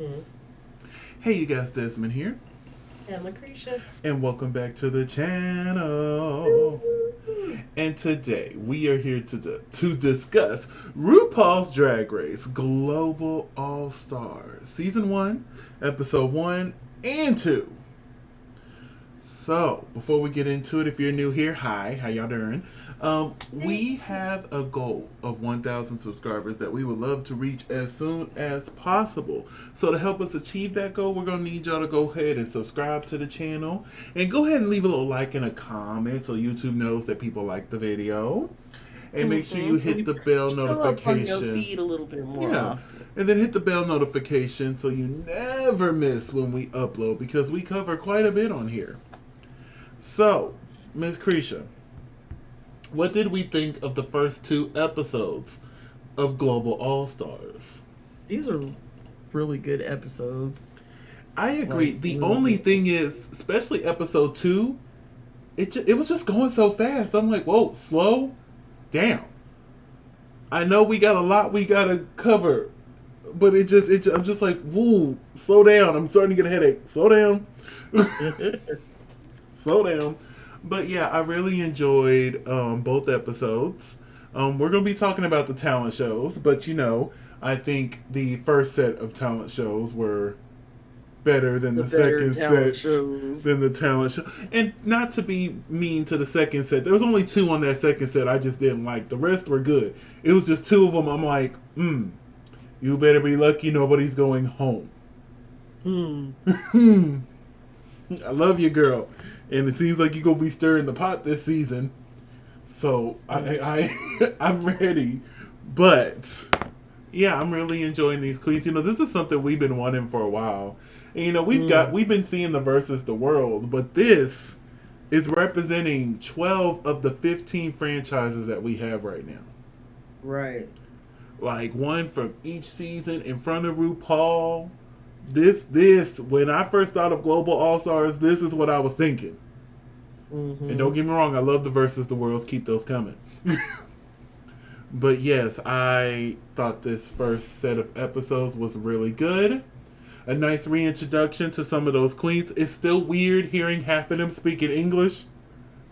Mm. Hey you guys, Desmond here, And LaCresha. and welcome back to the channel. And today we are here to discuss RuPaul's Drag Race Global All Stars Season 1, Episode 1 and 2. So, before we get into it, if you're new here, hi, how y'all doing? We have a goal of 1,000 subscribers that we would love to reach as soon as possible. So, to help us achieve that goal, we're going to need y'all to go ahead and subscribe to the channel and go ahead and leave a little like and a comment so YouTube knows that people like the video. And make sure you So hit we the bell show up on your notification. feed a little bit more Yeah. often. And then hit the bell notification so you never miss when we upload because we cover quite a bit on here. So, Ms. Cretia, what did we think of the first two episodes of Global All Stars? These are really good episodes. I agree. Like, The really only good. thing is, especially episode two, it was just going so fast. I'm like, whoa, slow down. I know we got a lot we gotta cover, but I'm just like, woo, slow down. I'm starting to get a headache. Slow down. Slow down. But yeah, I really enjoyed both episodes. We're going to be talking about the talent shows, but I think the first set of talent shows were better than The the better second talent set shows. than the talent show. And not to be mean to the second set, there was only two on that second set I just didn't like. The rest were good. It was just two of them. I'm like, you better be lucky nobody's going home. Hmm. I love you, girl, and it seems like you're gonna be stirring the pot this season. So I'm ready, but yeah, I'm really enjoying these queens. This is something we've been wanting for a while. And, we've been seeing the versus the world, but this is representing 12 of the 15 franchises that we have right now. Right. Like one from each season in front of RuPaul. When I first thought of Global All Stars, this is what I was thinking. And don't get me wrong, I love the versus the worlds. Keep those coming. But yes, I thought this first set of episodes was really good. A nice reintroduction to some of those queens. It's still weird hearing half of them speaking English.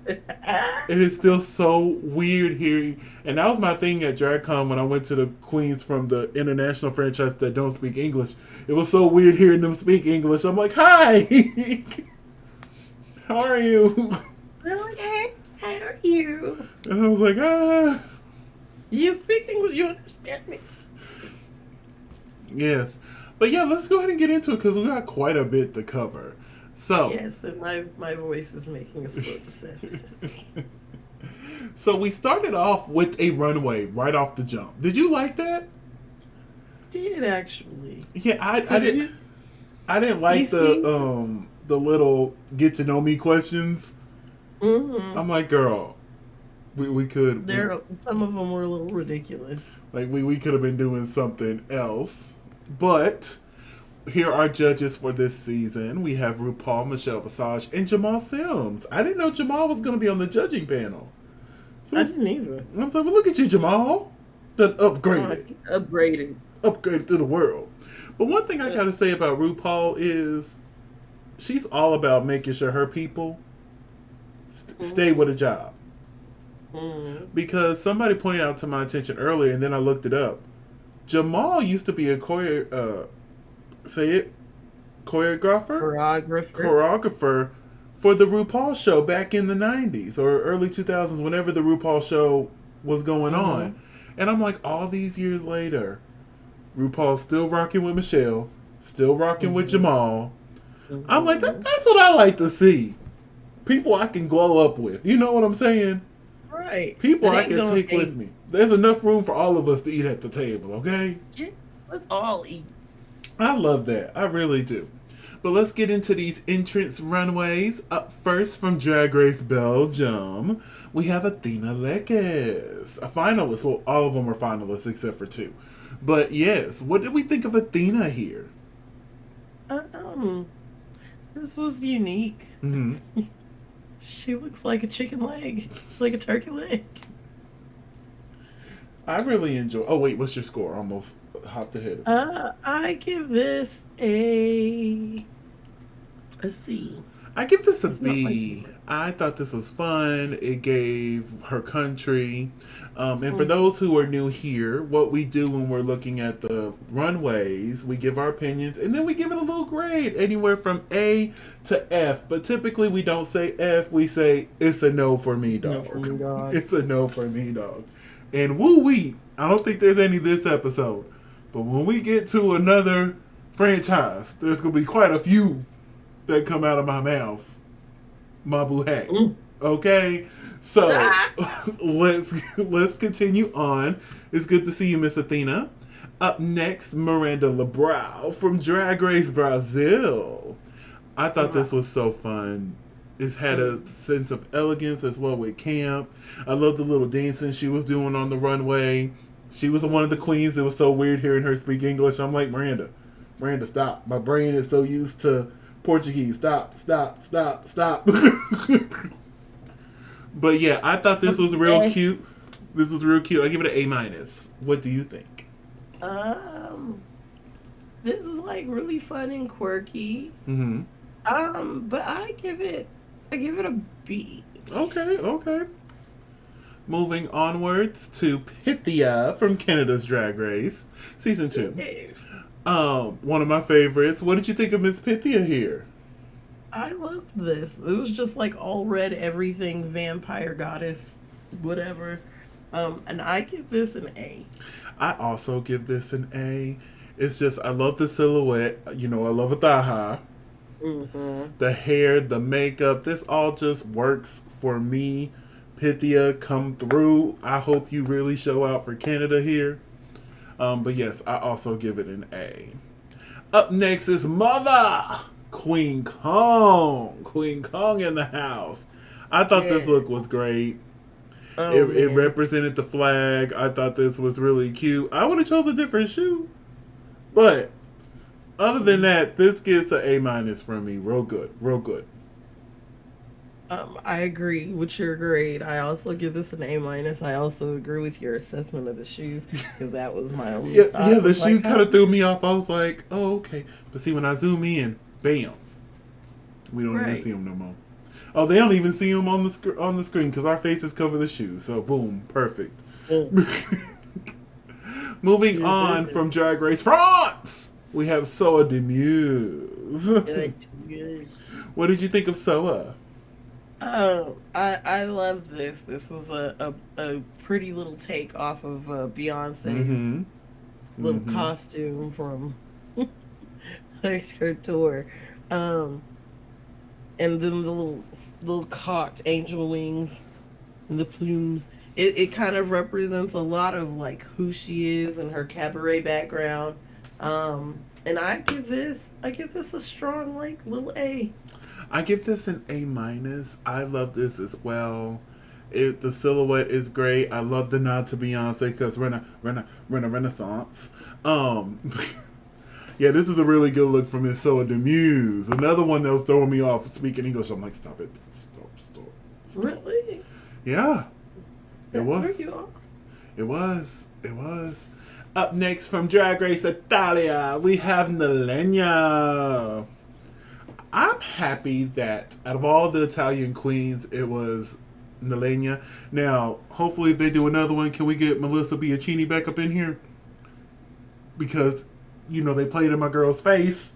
It is still so weird hearing, and that was my thing at DragCon when I went to the queens from the international franchise that don't speak English. It was so weird hearing them speak English. I'm like, hi, how are you? Okay. How are you? And I was like, ah, You speak English? You understand me? yes. But yeah, let's go ahead and get into it because we got quite a bit to cover. So, Yes, and my voice is making a slow descent. so we started off with a runway right off the jump. Did you like that? Did actually. Yeah, I Could didn't. you? I didn't You like see? the little get to know me questions. Mm-hmm. I'm like, girl, we could Some of them were a little ridiculous. we could have been doing something else. But here are judges for this season. We have RuPaul, Michelle Visage, and Jamal Sims. I didn't know Jamal was going to be on the judging panel. So I didn't either. I was like, well, look at you, Jamal. Done upgraded. Upgraded. Upgraded through the world. But one thing I got to say about RuPaul is she's all about making sure her people stay with a job. Mm-hmm. Because somebody pointed out to my attention earlier, and then I looked it up. Jamal used to be a choreographer? Choreographer. Choreographer for the RuPaul show back in the 90s or early 2000s, whenever the RuPaul show was going on. And I'm like, all these years later, RuPaul's still rocking with Michelle, still rocking with Jamal. I'm like, that's what I like to see. People I can glow up with. You know what I'm saying? Right. People It I ain't can gonna take with me. There's enough room for all of us to eat at the table, okay? Yeah, let's all eat. I love that. I really do. But let's get into these entrance runways. Up first from Drag Race Belgium, we have Athena Lekes, a finalist. Well, all of them are finalists except for two. But yes, what did we think of Athena here? Um, this was unique. Mm-hmm. She looks like a chicken leg, like a turkey leg. I really enjoy. Oh wait, what's your score? Almost Hop ahead. I give this a C. I give this a It's not my B. favorite. I thought this was fun. It gave her country. And for Mhm. those who are new here, what we do when we're looking at the runways, we give our opinions and then we give it a little grade, anywhere from A to F. But typically we don't say F, we say it's a no for me, No, for dog. me, dog. It's a no for me, dog. And woo wee, I don't think there's any this episode. But when we get to another franchise, there's going to be quite a few that come out of my mouth. My boo hey. Mm. Okay? So Ah! let's continue on. It's good to see you, Miss Athena. Up next, Miranda Lebrau from Drag Race Brazil. I thought this was so fun. It had a sense of elegance as well with camp. I love the little dancing she was doing on the runway. She was one of the queens. It was so weird hearing her speak English. I'm like, Miranda, stop. My brain is so used to Portuguese. Stop. But yeah, I thought this was real Next. cute. This was real cute. I give it an A minus. What do you think? Um, this is like really fun and quirky. Mm-hmm. But I give it a B. Okay. Moving onwards to Pythia from Canada's Drag Race, season 2. One of my favorites. What did you think of Miss Pythia here? I loved this. It was just like all red everything, vampire goddess, whatever. And I give this an A. I also give this an A. It's just I love the silhouette. You know, I love a taha. Mm-hmm. The hair, the makeup, this all just works for me. Pythia, come through. I hope you really show out for Canada here. But yes, I also give it an A. Up next is Mother Queen Kong. Queen Kong in the house. I thought this Yeah. look was great. Oh, It man. represented the flag. I thought this was really cute. I would have chose a different shoe. But other than that, this gets an A minus from me. Real good. I agree with your grade. I also give this an A minus. I also agree with your assessment of the shoes because that was my only thought. Yeah, the Was shoe like, kind of threw me off. I was like, oh, okay. But see, when I zoom in, bam. We don't even Right. see him no more. Oh, they don't even see him on the screen because our faces cover the shoe. So boom, perfect. Moving on from Drag Race France, we have Soa Demuse. Good. What did you think of Soa? I love this. This was a pretty little take off of Beyonce's Mm-hmm. little costume from her tour. Um, and then the little cocked angel wings and the plumes. It kind of represents a lot of like who she is and her cabaret background. And I give this a strong like little A. I give this an A minus. I love this as well. The silhouette is great. I love the nod to Beyonce because Renaissance. Yeah, this is a really good look from Miss Soa Demuse. Another one that was throwing me off speaking English. I'm like, stop it. Stop. Really? Yeah, it was. Threw you off? It was. Up next from Drag Race Italia, we have Nalenia. I'm happy that out of all the Italian queens, it was Nalenia. Now, hopefully, if they do another one, can we get Melissa Bianchini back up in here? Because, you know, they played in my girl's face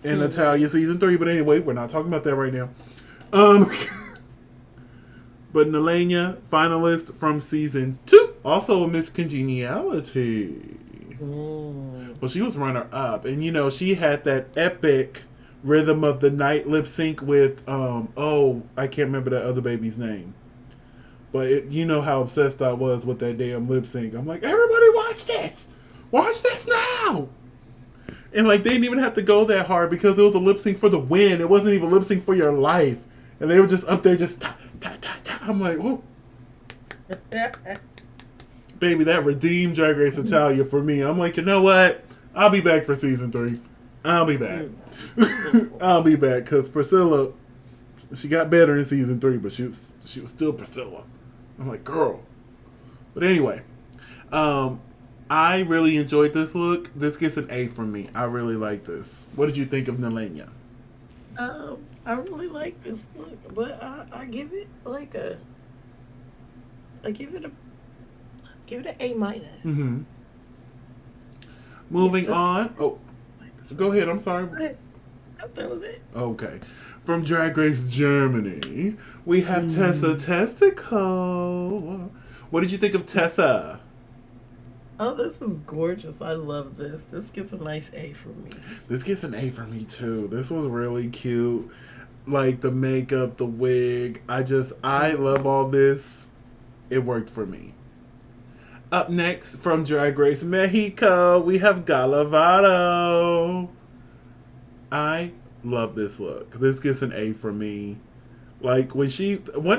in Italia season 3. But anyway, we're not talking about that right now. But Nalenia, finalist from season 2, also a Miss Congeniality. Well, she was runner up, and you know she had that epic Rhythm of the Night lip sync with I can't remember that other baby's name, but you know how obsessed I was with that damn lip sync. I'm like, everybody watch this now, and like they didn't even have to go that hard because it was a lip sync for the win. It wasn't even lip sync for your life, and they were just up there just ta ta ta ta. I'm like, whoa. Baby, that redeemed Drag Race Italia for me. I'm like, you know what? I'll be back for season 3. I'll be back. I'll be back because Priscilla, she got better in season 3, but she was still Priscilla. I'm like, girl. But anyway, I really enjoyed this look. This gets an A from me. I really like this. What did you think of Nelenia? I really like this look, but I give it like I give it an A minus. Mm-hmm. Yeah, Moving that's on. Oh, minus for go ahead. me. I'm sorry. But that was it. Okay. From Drag Race Germany, we have Tessa Mm. Testicle. What did you think of Tessa? Oh, this is gorgeous. I love this. This gets a nice A from me. This gets an A for me too. This was really cute. Like the makeup, the wig. I love all this. It worked for me. Up next from Drag Race Mexico, we have Galavado. I love this look. This gets an A for me. Like one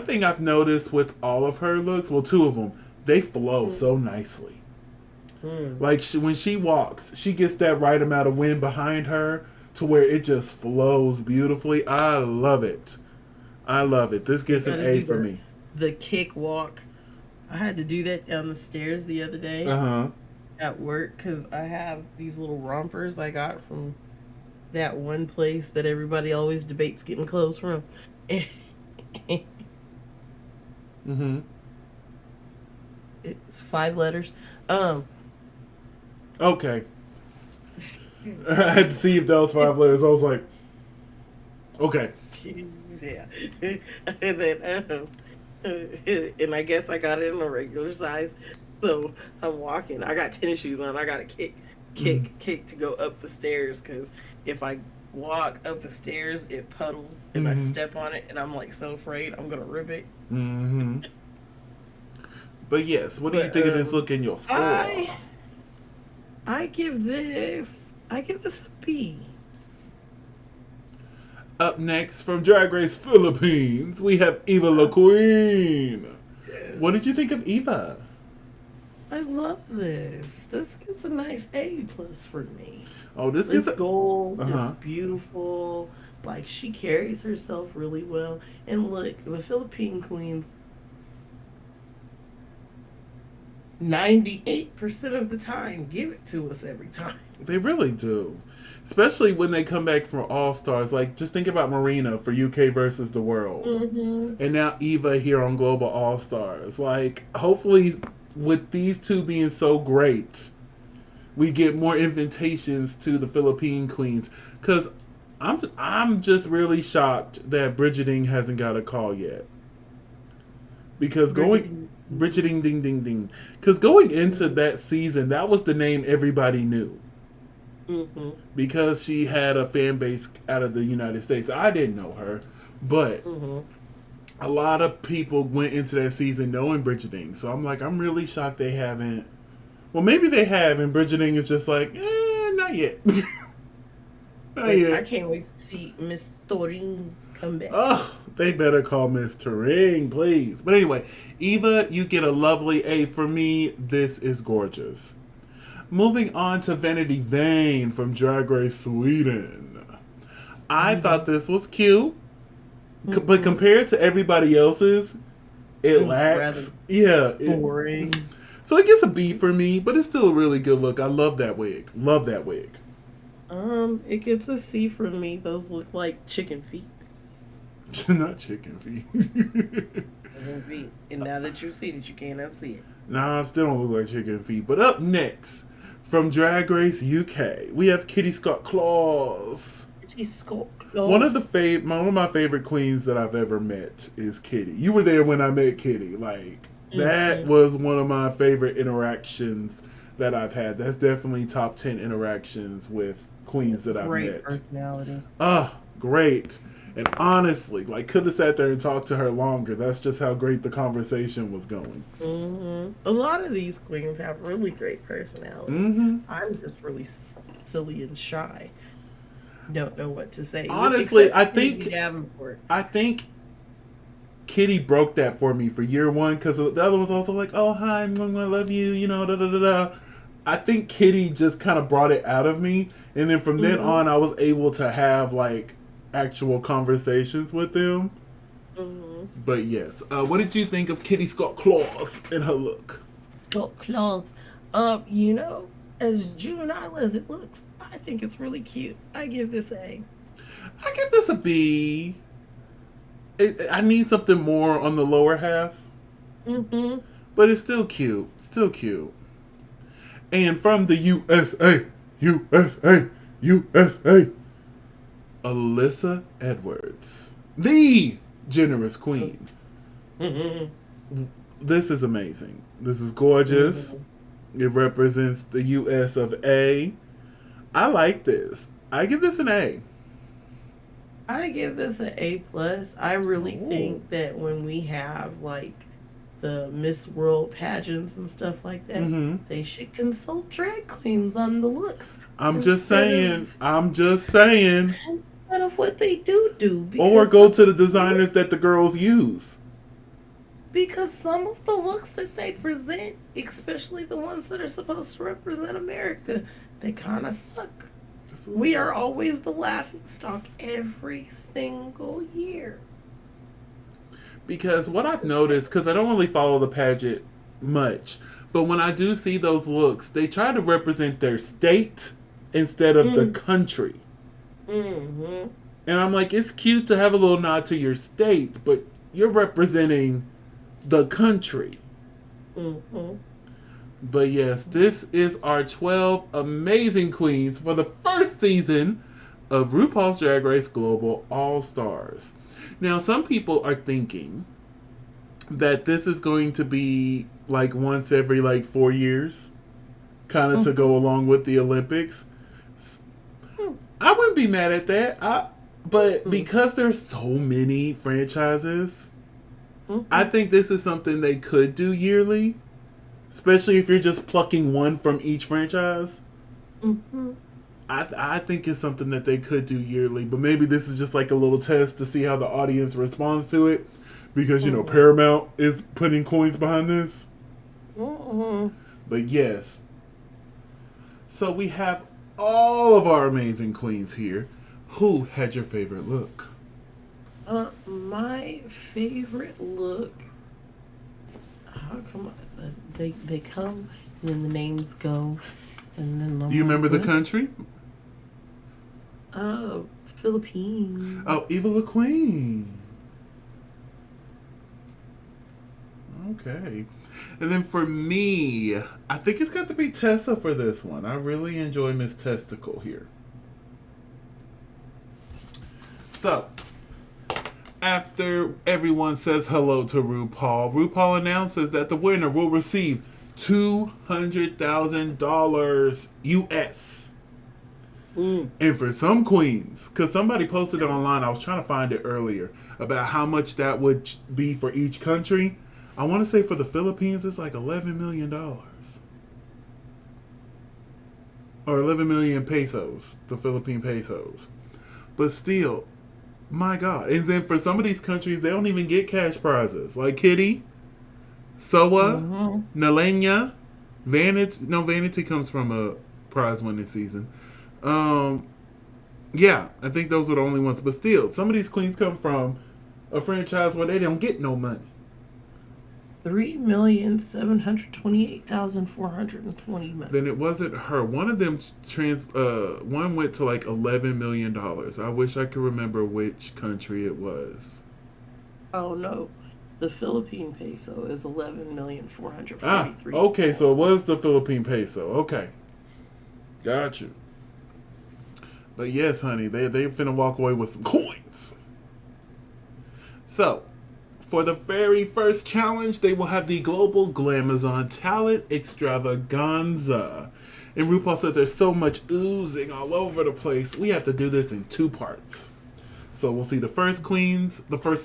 thing I've noticed with all of her looks, well, two of them, they flow so nicely. Mm. Like when she walks, she gets that right amount of wind behind her to where it just flows beautifully. I love it. I love it. This gets an Gotta A do for me. the kick walk. I had to do that down the stairs the other Uh day huh. at work because I have these little rompers I got from that one place that everybody always debates getting clothes from. Mm-hmm. It's 5 letters. Um, Okay. I had to see if that was 5 letters. I was like, okay. yeah, and then and I guess I got it in a regular size. So I'm walking. I got tennis shoes on. I got to Mm-hmm. kick to go up the stairs because if I walk up the stairs, it puddles and I Mm-hmm. step on it, and I'm like so afraid I'm gonna rip it. Mm-hmm. But yes, what do you But think of this look in your score? I I give this a B. Up next from Drag Race Philippines, we have Eva La Queen. What did you Yes. think of Eva? I love this. This gets a nice A plus for me. Oh, this gets It's a. gold. Uh It's huh. beautiful. Like she carries herself really well. And look, the Philippine queens, 98% of the time, give it to us every time. They really do. Especially when they come back from All Stars. Like, just think about Marina for UK versus the world. Mm-hmm. And now Eva here on Global All Stars. Like, hopefully, with these two being so great, we get more invitations to the Philippine queens. Because I'm just really shocked that Bridgeting hasn't got a call yet. Because Brigadine. Bridgeting ding ding ding. Because going into that season, that was the name everybody knew. Mm-hmm. Because she had a fan base out of the United States. I didn't know her. But Mm-hmm. a lot of people went into that season knowing Bridgeting. So I'm like, I'm really shocked they haven't. Well, maybe they have, and Bridgeting is just like, not yet. Not But I yet. can't wait to see Miss Thorin come back. Oh, they better call Miss Turing, please. But anyway, Eva, you get a lovely A for me. This is gorgeous. Moving on to Vanity Vane from Drag Race Sweden. I thought this was cute, but Mm-hmm. compared to everybody else's, it It was rather lacks. Yeah. boring. So it gets a B for me, but it's still a really good look. I love that wig. Love that wig. It gets a C from me. Those look like chicken feet. Not chicken feet. Chicken feet. And now that you've seen it, you can't unsee it. Nah, still don't look like chicken feet. But up next, from Drag Race UK, we have Kitty Scott Claus. She's skull. One of my favorite queens that I've ever met is Kitty. You were there when I met Kitty. Like that Mm-hmm. was one of my favorite interactions that I've had. That's definitely top 10 interactions with queens that I've Great met. personality. Ah, great. And honestly, like could have sat there and talked to her longer. That's just how great the conversation was going. Mm-hmm. A lot of these queens have really great personality. Mm-hmm. I'm just really silly and shy. Don't know what to say. Honestly, Except for Lady Davenport. I think Kitty broke that for me for year one because the other was also like, "Oh hi, I'm gonna love you," da da da da. I think Kitty just kind of brought it out of me, and then from then Mm-hmm. on, I was able to have like actual conversations with them. Mm-hmm. But yes, what did you think of Kitty Scott Claus and her look? Scott Claus. You know, as juvenile as it looks, I think it's really cute. I give this a. I give this a B. I need something more on the lower half, Mm-hmm. but it's still cute. Still cute. And from the USA, USA, USA, Alyssa Edwards, the generous queen. Mm-hmm. This is amazing. This is gorgeous. Mm-hmm. It represents the US of A. I like this. I give this an A. I give this an A plus. I really Oh. think that when we have like the Miss World pageants and stuff like that, Mm-hmm. they should consult drag queens on the looks I'm just instead of saying. I'm just saying. instead of what they do Or because go some to the of the designers looks that the girls use. because some of the looks that they present, especially the ones that are supposed to represent America, they kind of suck. We Absolutely. are always the laughing stock every single year. Because what I've noticed, because I don't really follow the pageant much, but when I do see those looks, they try to represent their state instead of the Mm, country. mm-hmm, And I'm like, it's cute to have a little nod to your state, but you're representing the country. mm-hmm. But yes, this is our 12 amazing queens for the first season of RuPaul's Drag Race Global All Stars. Now, some people are thinking that this is going to be like once every like 4 years, kind of to Mm-hmm. go along with the Olympics. I wouldn't be mad at that. But Mm-hmm. because there's so many franchises, I Mm-hmm. think this is something they could do yearly, especially if you're just plucking one from each franchise. Mm-hmm. I think it's something that they could do yearly, but maybe this is just like a little test to see how the audience responds to it, because Mm-hmm. Paramount is putting coins behind this. Mm-hmm. But yes, so we have all of our amazing queens here. Who had your favorite look? My favorite look. Oh, come on. They come and then the names go, and then Do I'm you like, remember the what? country? Uh, Philippines. Oh, Eva the Queen. Okay. And then for me, I think it's got to be Tessa for this one. I really enjoy Miss Testicle here. So, after everyone says hello to RuPaul, RuPaul announces that the winner will receive $200,000 US. Mm. And for some queens, because somebody posted it online, I was trying to find it earlier, about how much that would be for each country. I want to say for the Philippines, it's like $11 million. Or 11 million pesos, the Philippine pesos. But still, my God. And then for some of these countries, they don't even get cash prizes. Like Kitty, Soa, Mm-hmm. Nalenia, Vanity. No, Vanity comes from a prize winning season. Um, yeah, I think those are the only ones. But still, some of these queens come from a franchise where they don't get no money. 3,728,420 money. Then it wasn't her. One of them one went to like $11 million. I wish I could remember which country it was. Oh no, the Philippine peso is Ah, 11,443,000. okay, so it was the Philippine peso. Okay, got you. But yes, honey, they finna walk away with some coins. So, for the very first challenge, they will have the Global Glamazon Talent Extravaganza. And RuPaul said there's so much oozing all over the place. We have to do this in 2 parts. So we'll see the first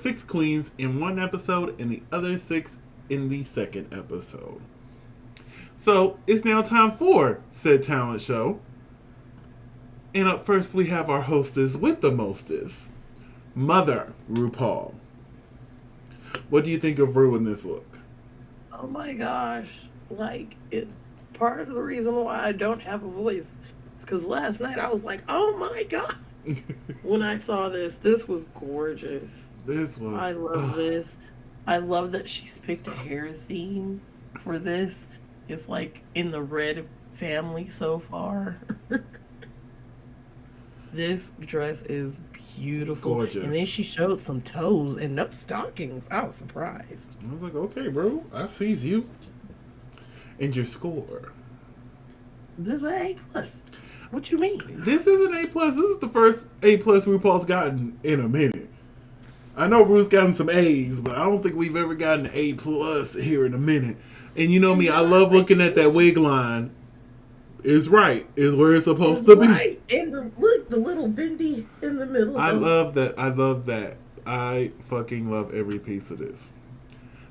6 queens in one episode, and the other 6 in the second episode. So it's now time for said talent show. And up first, we have our hostess with the mostest, Mother RuPaul. What do you think of Ru in this look? Oh my gosh. Like it part of the reason why I don't have a voice is because last night I was like, oh my God. When I saw this, this was gorgeous. This I was. love this. I love that she's picked a hair theme for this. It's like in the red family so far. This dress is beautiful. And then Gorgeous. she showed some toes and no stockings. I was surprised. I was like, okay, bro, I sees you. And your score. This is an A plus. What you mean? This is an A plus. This is the first A plus RuPaul's gotten in a minute. I know Ru's gotten some A's, but I don't think we've ever gotten an A plus here in a minute. And you know me, I love looking at that wig line. It's right. Is where it's supposed to be. Right. And look, the little bendy in the middle. I love that. I love that. I fucking love every piece of this.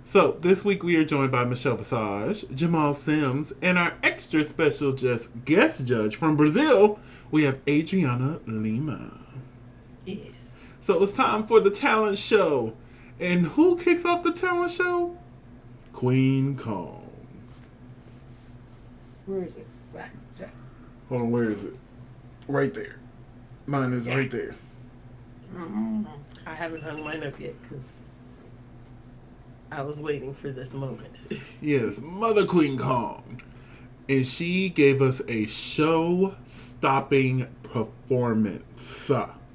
So, this week we are joined by Michelle Visage, Jamal Sims, and our extra special guest judge from Brazil, we have Adriana Lima. Yes. So, it's time for the talent show. And who kicks off the talent show? Queen Kong. Where is it? Right. Hold on, where is it? Right there. Mine is right there. I haven't hung mine up yet because I was waiting for this moment. Yes, Mother Queen Kong. And she gave us a show-stopping performance.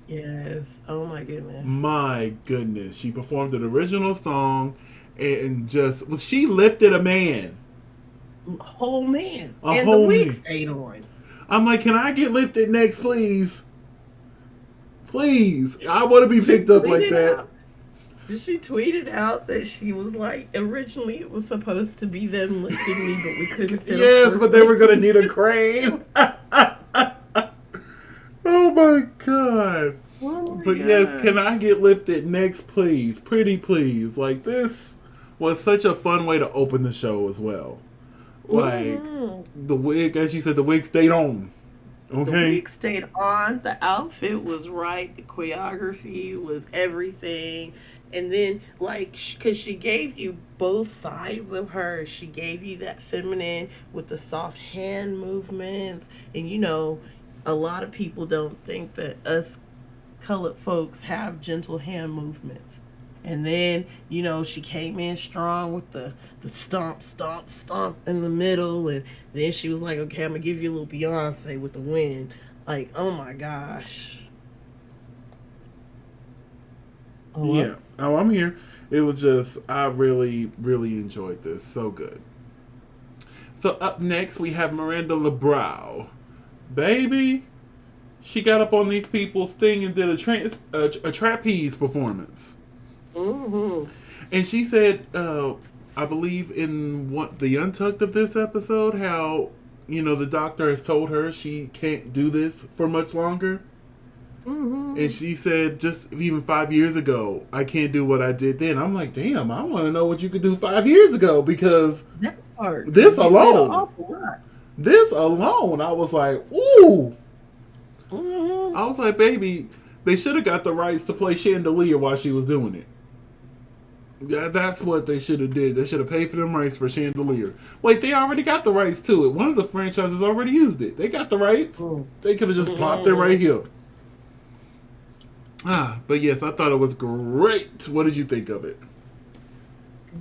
Yes. Oh my goodness. My goodness. She performed an original song and she lifted a man. Whole man. A and whole the wig man. stayed on. I'm like, can I get lifted next, please? Please. I want to be picked up like that. She tweeted out that she was like, originally it was supposed to be them lifting me, but we couldn't fit. Yes, but they were going to need a crane. Oh my God. Oh my But God. yes, can I get lifted next, please? Pretty please. Like, this was such a fun way to open the show as well. Like, the wig, as you said, the wig stayed on. Okay? The wig stayed on. The outfit was right. The choreography was everything. And then, like, because she gave you both sides of her. She gave you that feminine with the soft hand movements. And, you know, a lot of people don't think that us colored folks have gentle hand movements. And then, you know, she came in strong with the stomp, stomp, stomp in the middle. And then she was like, okay, I'm going to give you a little Beyonce with the wind. Like, oh my gosh. Oh, Yeah. Oh, I'm here. It was just, I really, really enjoyed this. So good. So up next, we have Miranda LeBrow. Baby, she got up on these people's thing and did a trapeze performance. Mm-hmm. And she said, I believe in the untucked of this episode, how, you know, the doctor has told her she can't do this for much longer. Mm-hmm. And she said, just even 5 years ago, I can't do what I did then. I'm like, damn, I want to know what you could do 5 years ago, because That part. this You did an alone, awful lot. I was like, ooh. Mm-hmm. I was like, baby, they should have got the rights to play Chandelier while she was doing it. Yeah, that's what they should have did. They should have paid for them rights for Chandelier. Wait, they already got the rights to it. One of the franchises already used it. They got the rights. Mm. They could have just plopped it right here. But yes, I thought it was great. What did you think of it?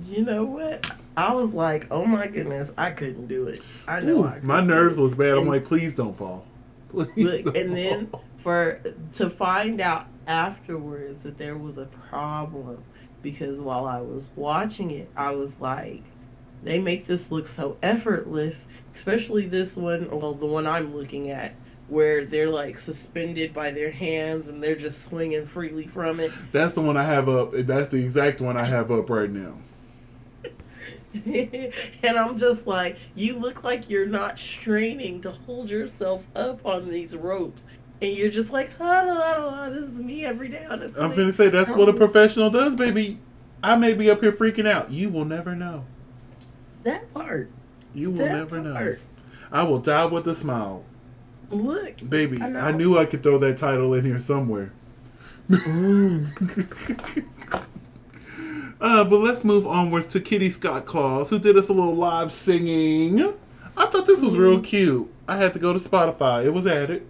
You know what? I was like, oh my goodness, I couldn't do it. I know I couldn't. My nerves was bad. I'm And like, please don't fall. Please look, don't and then fall. to find out afterwards that there was a problem, because while I was watching it, I was like, they make this look so effortless, especially this one, well, the one I'm looking at, where they're like suspended by their hands and they're just swinging freely from it. That's the one I have up. That's the exact one I have up right now. And I'm just like, you look like you're not straining to hold yourself up on these ropes. And you're just like, this is me every day, honestly. I'm finna say, that's what a professional does, baby. I may be up here freaking out. You will never know. That part. You will never know. I will die with a smile. Look. Baby, I knew I could throw that title in here somewhere. But let's move onwards to Kitty Scott Claus, who did us a little live singing. I thought this was real cute. I had to go to Spotify. It was added.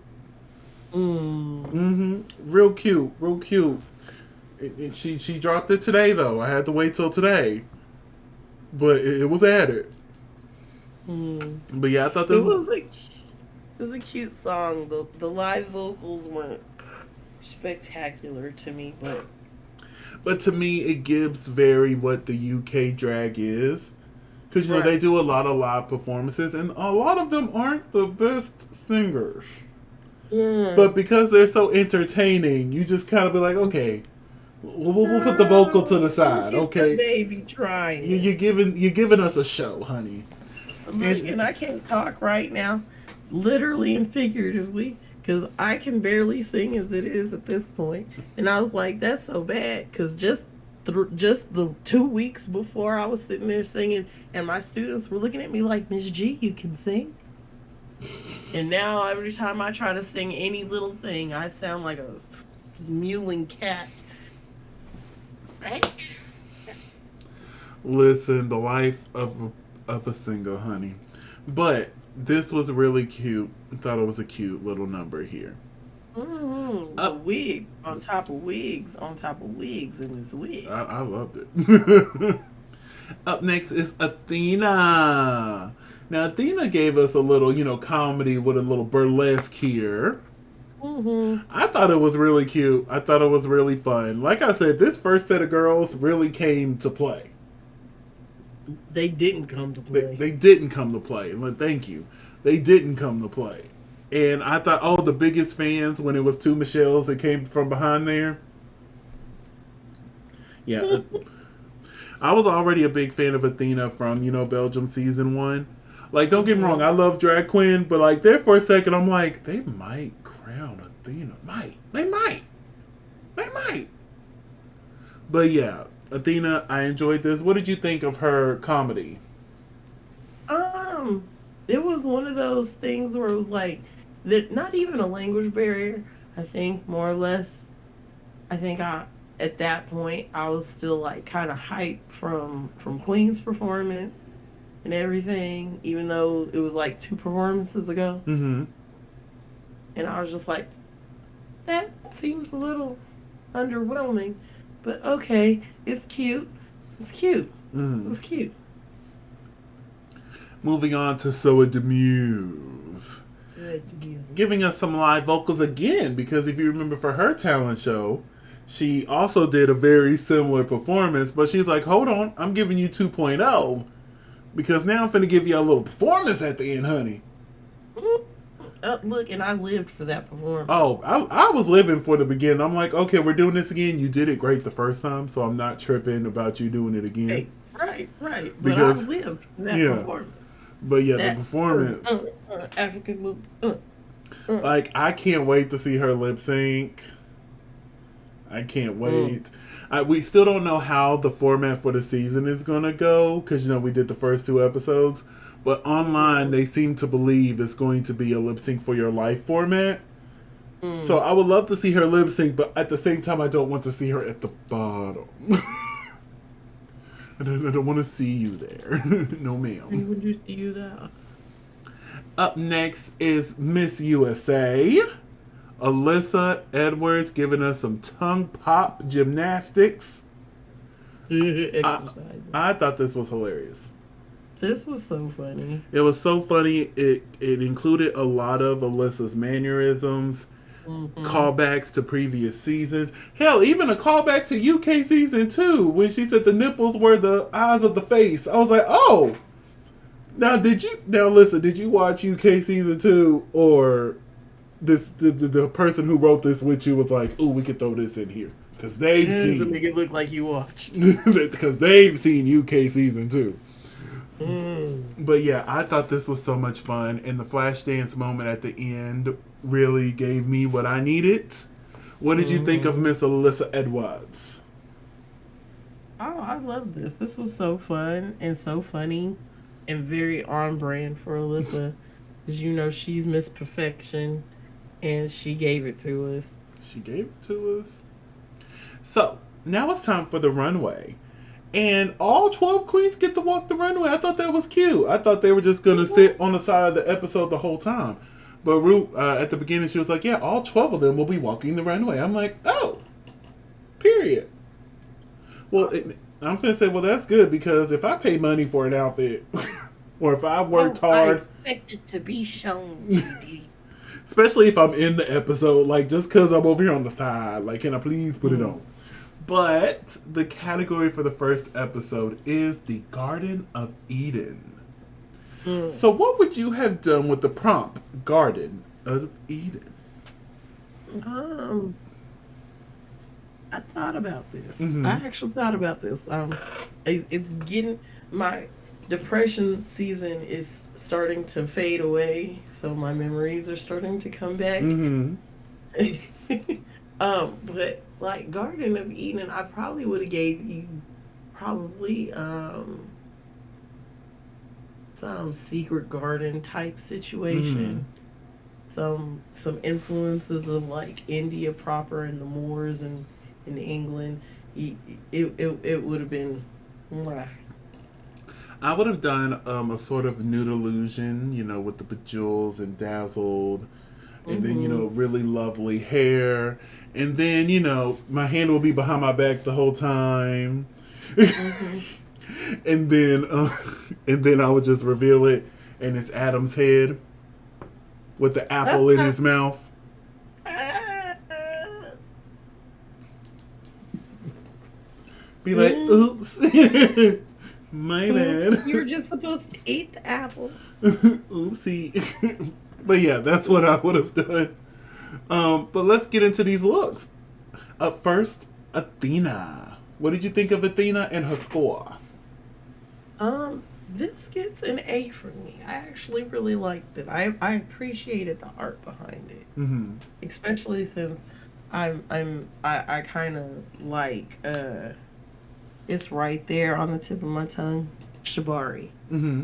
Real cute. Real cute. She dropped it today, though. I had to wait till today. But it was added. Mm. But yeah, I thought It this was. was like it was a cute song. The live vocals weren't spectacular to me, but But to me, it gives very what the UK drag is. Because, they right. do a lot of live performances, and a lot of them aren't the best singers. Yeah. But because they're so entertaining, you just kind of be like, okay, we'll put the vocal to Oh, the side, look at the okay? baby trying. You're giving us a show, honey. Look, And and I can't talk right now, literally and figuratively, because I can barely sing as it is at this point. And I was like, that's so bad, because just the 2 weeks before I was sitting there singing, and my students were looking at me like, Miss G, you can sing. And now every time I try to sing any little thing, I sound like a mewing cat. listen, the life of a single, honey. But this was really cute. I thought it was a cute little number here. The Up, wig on top of wigs on top of wigs in this wig. I loved it. Up next is Athena. Now, Athena gave us a little, comedy with a little burlesque here. Mm-hmm. I thought it was really cute. I thought it was really fun. Like I said, this first set of girls really came to play. They didn't come to They, play. they didn't come to play. Thank you. They didn't come to play. And I thought, the biggest fans when it was two Michelles that came from behind there. Yeah. I was already a big fan of Athena from, Belgium season 1. Like, don't get me wrong, I love drag queen, but like there for a second, I'm like, they might crown Athena. They might. But yeah, Athena, I enjoyed this. What did you think of her comedy? Um, it was one of those things where it was like that, not even a language barrier. I think more or less. I think I at that point I was still like kind of hyped from Queen's performance and everything, even though it was like 2 performances ago, Mm-hmm. and I was just like, that seems a little underwhelming, but okay, it's cute. It's cute. Mm. It's cute. Moving on to Soa Demuse. Good to you. Giving us some live vocals again, because if you remember for her talent show, she also did a very similar performance, but she's like, hold on, I'm giving you 2.0, because now I'm finna give you a little performance at the end, honey. Look, and I lived for that performance. Oh, I was living for the beginning. I'm like, okay, we're doing this again. You did it great the first time, so I'm not tripping about you doing it again. Hey, right. But Because, I lived for that yeah. performance. But yeah, That the performance. African move. Like, I can't wait to see her lip sync. I can't wait. We still don't know how the format for the season is going to go, because, we did the first 2 episodes. But online, they seem to believe it's going to be a lip sync for your life format. So I would love to see her lip sync, but at the same time, I don't want to see her at the bottom. I don't want to see you there. No, ma'am. Would you do that? Up next is Miss USA. Alyssa Edwards giving us some tongue pop gymnastics. Exercise. I thought this was hilarious. This was so funny. It was so funny. It included a lot of Alyssa's mannerisms, callbacks to previous seasons. Hell, even a callback to UK season 2 when she said the nipples were the eyes of the face. I was like, oh. Now listen, did you watch UK season 2, or the person who wrote this with you was like, ooh, we could throw this in here because they've seen to make it look like you watched. because they've seen UK season 2. But yeah, I thought this was so much fun, and the flash dance moment at the end really gave me what I needed. What did you think of Miss Alyssa Edwards? Oh, I love this. This was so fun and so funny and very on brand for Alyssa. Because she's Miss Perfection and she gave it to us. She gave it to us. So, now it's time for the runway. And all 12 queens get to walk the runway. I thought that was cute. I thought they were just going to sit on the side of the episode the whole time. But at the beginning, she was like, yeah, all 12 of them will be walking the runway. I'm like, oh, period. Well, I'm going to say, well, that's good, because if I pay money for an outfit, Or if I Oh, worked I hard, expect it to be shown, GD. especially if I'm in the episode, like just because I'm over here on the side, like, can I please put it on? But the category for the first episode is the Garden of Eden. So, what would you have done with the prompt Garden of Eden? Um, I thought about this. I Mm-hmm. actually thought about this. It's getting my depression season is starting to fade away, so my memories are starting to come back. Mm-hmm. But like Garden of Eden, I probably would have gave you probably some secret garden type Mm-hmm. situation. Some influences of like India proper and the Moors and in England. It would have been mwah. I would have done a sort of nude illusion, with the bejewels and dazzled, and then Mm-hmm. really lovely hair, and then my hand will be behind my back the whole time, Mm-hmm. and then and then I would just reveal it, and it's Adam's head with the apple in his mouth. Be like, Mm. oops, my Oops, bad, you were just supposed to eat the apple. oopsie. But yeah, that's what I would have done. But let's get into these looks. Up first, Athena. What did you think of Athena and her score? This gets an A from me. I actually really liked it. I appreciated the art behind it, Mm-hmm. especially since I kind of like it's right there on the tip of my tongue. Shibari. Mm-hmm.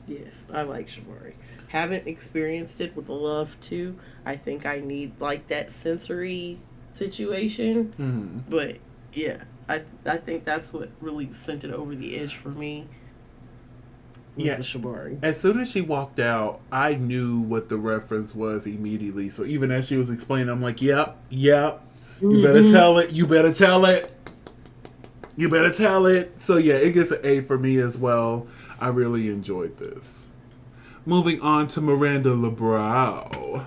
Yes, I like Shibari. Haven't experienced it with love too. I think I need like that sensory situation, Mm-hmm. but yeah, I think that's what really sent it over the edge for me was Yeah. the Shibari. As soon as she walked out, I knew what the reference was immediately. So even as she was explaining, I'm like, yep, yep. You better Mm-hmm. tell it. You better tell it. You better tell it. So yeah, it gets an A for me as well. I really enjoyed this. Moving on to Miranda LeBrow.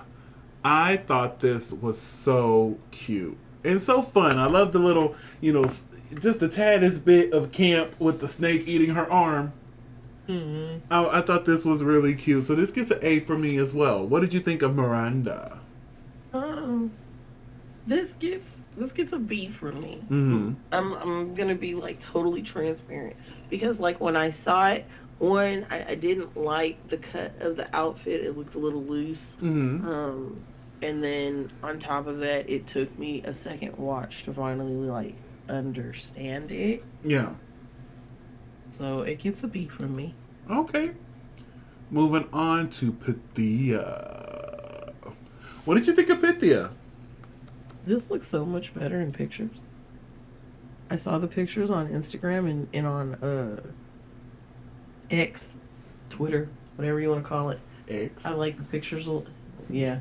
I thought this was so cute and so fun. I love the little, just the taddest bit of camp with the snake eating her arm. Mm-hmm. I thought this was really cute. So this gets an A for me as well. What did you think of Miranda? Um, this gets a B for me. Mm-hmm. I'm gonna be like totally transparent because like when I saw it, one I didn't like the cut of the outfit. It looked a little loose. Mm-hmm. Um, and then on top of that, it took me a second watch to finally like understand it. Yeah. So it gets a B from me. Okay. Moving on to Pythia. What did you think of Pythia? This looks so much better in pictures. I saw the pictures on Instagram and on X, Twitter, whatever you want to call it. I X. like the pictures. Yeah,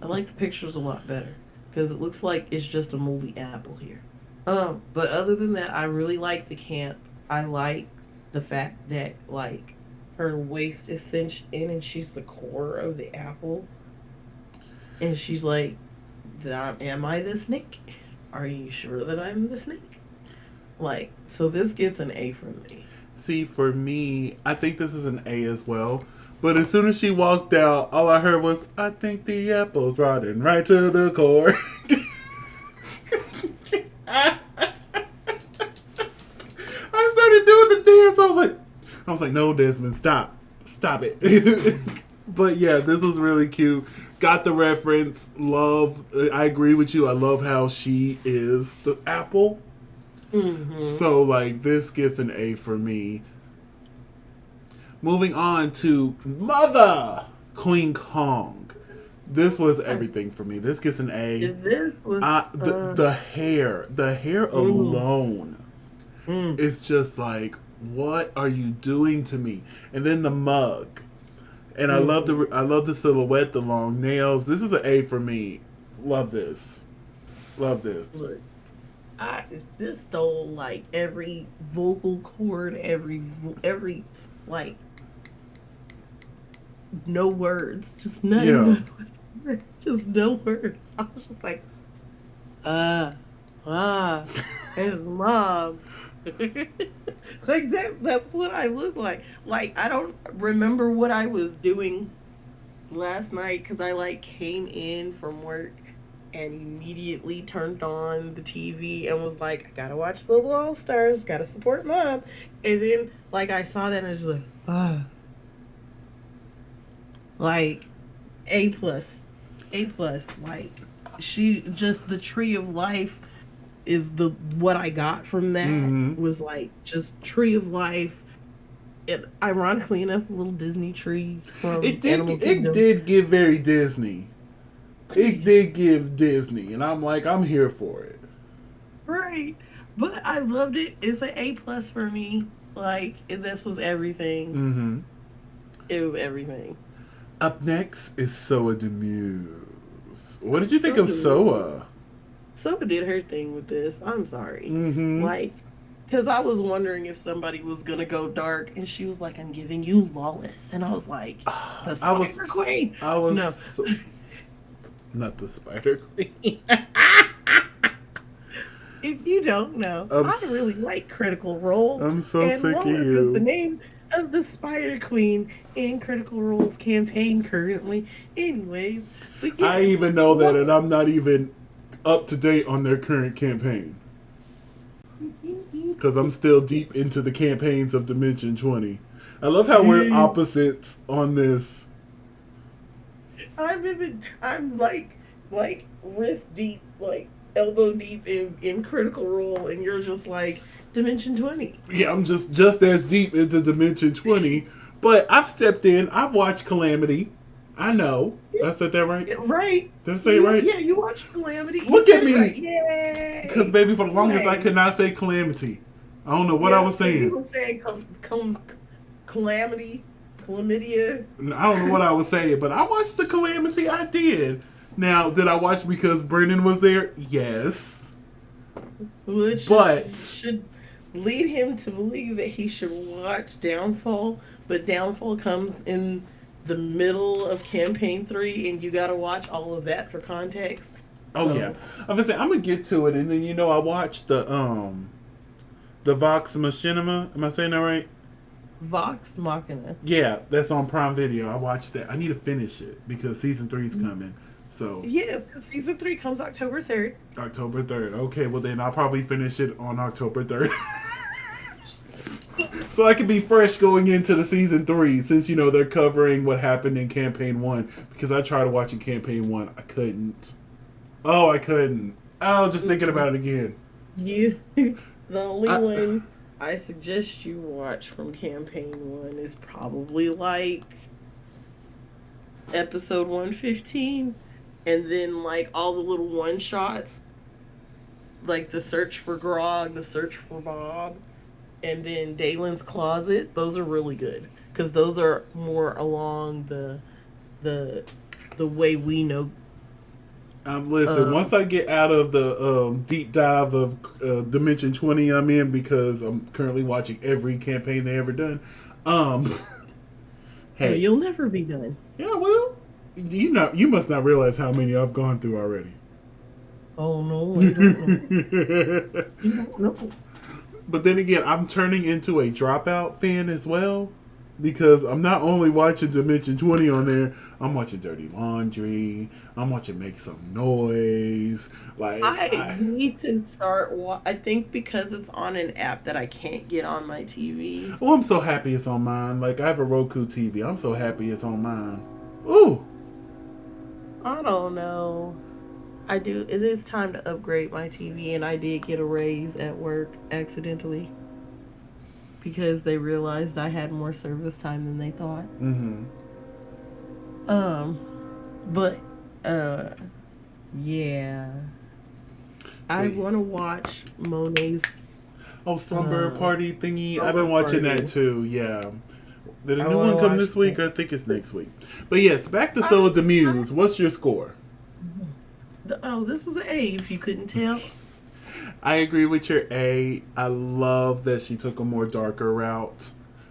I like the pictures a lot better because it looks like it's just a moldy apple here. But other than that, I really like the camp. I like the fact that like her waist is cinched in and she's the core of the apple, and she's like, "Am I the snake? Are you sure that I'm the snake?" Like, so this gets an A from me. See, for me, I think this is an A as well. But as soon as she walked out, all I heard was, I think the apple's rotten right to the core. I started doing the dance. I was like, no, Desmond, stop. Stop it. But yeah, this was really cute. Got the reference. Love. I agree with you. I love how she is the apple. Mm-hmm. So, like, this gets an A for me. Moving on to Mother Queen Kong. This was everything for me. This gets an A. This was The hair mm, alone mm, is just like, what are you doing to me? And then the mug, and mm. I love the silhouette, the long nails. This is an A for me. Love this. Love this. Look, I this stole like every vocal cord, every like no words, just none, Yeah. none whatsoever. Just no words. I was just like, uh, ah, his mom. Like that's what I look like. Like I don't remember what I was doing last night because I like came in from work and immediately turned on the TV and was like, I gotta watch Global All Stars, gotta support mom. And then like I saw that and I was like, ah, like A plus, A plus. Like she just the tree of life is the what I got from that Mm-hmm. was like just tree of life. It ironically enough, a little Disney tree from Animal It Kingdom. did give very Disney. It did give Disney, and I'm like, I'm here for it. Right. But I loved it. It's an A plus for me. Like this was everything. Mm-hmm. It was everything. Up next is Soa Demuse. What did you think So of did Soa? Soba did her thing with this. I'm sorry. Mm-hmm. Like, because I was wondering if somebody was gonna go dark, and she was like, "I'm giving you Lawless," and I was like, "The I was, Spider Queen." I was No, so, not the Spider Queen. if you don't know, I'm, I really like Critical Role, I'm so and sick of Lawless is the you. name of the Spider Queen in Critical Role's campaign currently. Anyways, but I yes, even know that, and Lawless. I'm not even up to date on their current campaign because I'm still deep into the campaigns of Dimension 20. I love how we're opposites on this. I'm like wrist deep, like elbow deep in Critical Role, and you're just like Dimension 20. Yeah, I'm just as deep into Dimension 20, but I've stepped in. I've watched Calamity. I know. I said that right? Right. Did I say it right? Yeah, you watched Calamity. You Look at said it right. me. Because, Yay. baby, for the longest I Slay. could not say Calamity. I don't know what I Yeah, was so you saying. were saying Calamity, Chlamydia. I don't know what I was saying, but I watched the Calamity. I did. Now, did I watch because Brennan was there? Yes. Which But, should lead him to believe that he should watch Downfall, but Downfall comes in the middle of campaign 3 and you got to watch all of that for context. oh yeah. So, I was saying, I'm going to get to it, and then, I watched the Vox Machinima. Am I saying that right? Vox Machina. Yeah, that's on Prime Video. I watched that. I need to finish it because season 3 is coming. So Yeah, season 3 comes October 3rd. October 3rd. Okay, well then I'll probably finish it on October 3rd. So I can be fresh going into the season 3 since they're covering what happened in campaign 1 because I tried watching campaign 1. I couldn't. Oh, I couldn't. Oh, just thinking about it again. You, the only I, one I suggest you watch from campaign 1 is probably like episode 115, and then like all the little one shots, like the search for Grog, the search for Bob, and then Dalen's closet. Those are really good because those are more along the the way we know. listen, once I get out of the deep dive of Dimension 20 I'm in because I'm currently watching every campaign they ever done. No, Hey, you'll never be done. yeah, well, you must not realize how many I've gone through already. Oh no, I don't know. You don't know. But then again, I'm turning into a Dropout fan as well because I'm not only watching Dimension 20 on there, I'm watching Dirty Laundry, I'm watching Make Some Noise. Like, I need to start. I think because it's on an app that I can't get on my TV. oh, I'm so happy it's on mine. Like, I have a Roku TV. I'm so happy it's on mine. Ooh. I don't know. I do. It is time to upgrade my TV, and I did get a raise at work accidentally because they realized I had more service time than they thought. Mm-hmm. Um, but uh, yeah, I But, want to watch Monet's oh, Slumber Party thingy. I've Slumber been watching Party. that too, yeah. Did a I new want one to come watch this week? that. I think it's next week. But yes, back to Soul I, of the Muse. What's your score? oh, this was an A. If you couldn't tell. I agree with your A. I love that she took a more darker route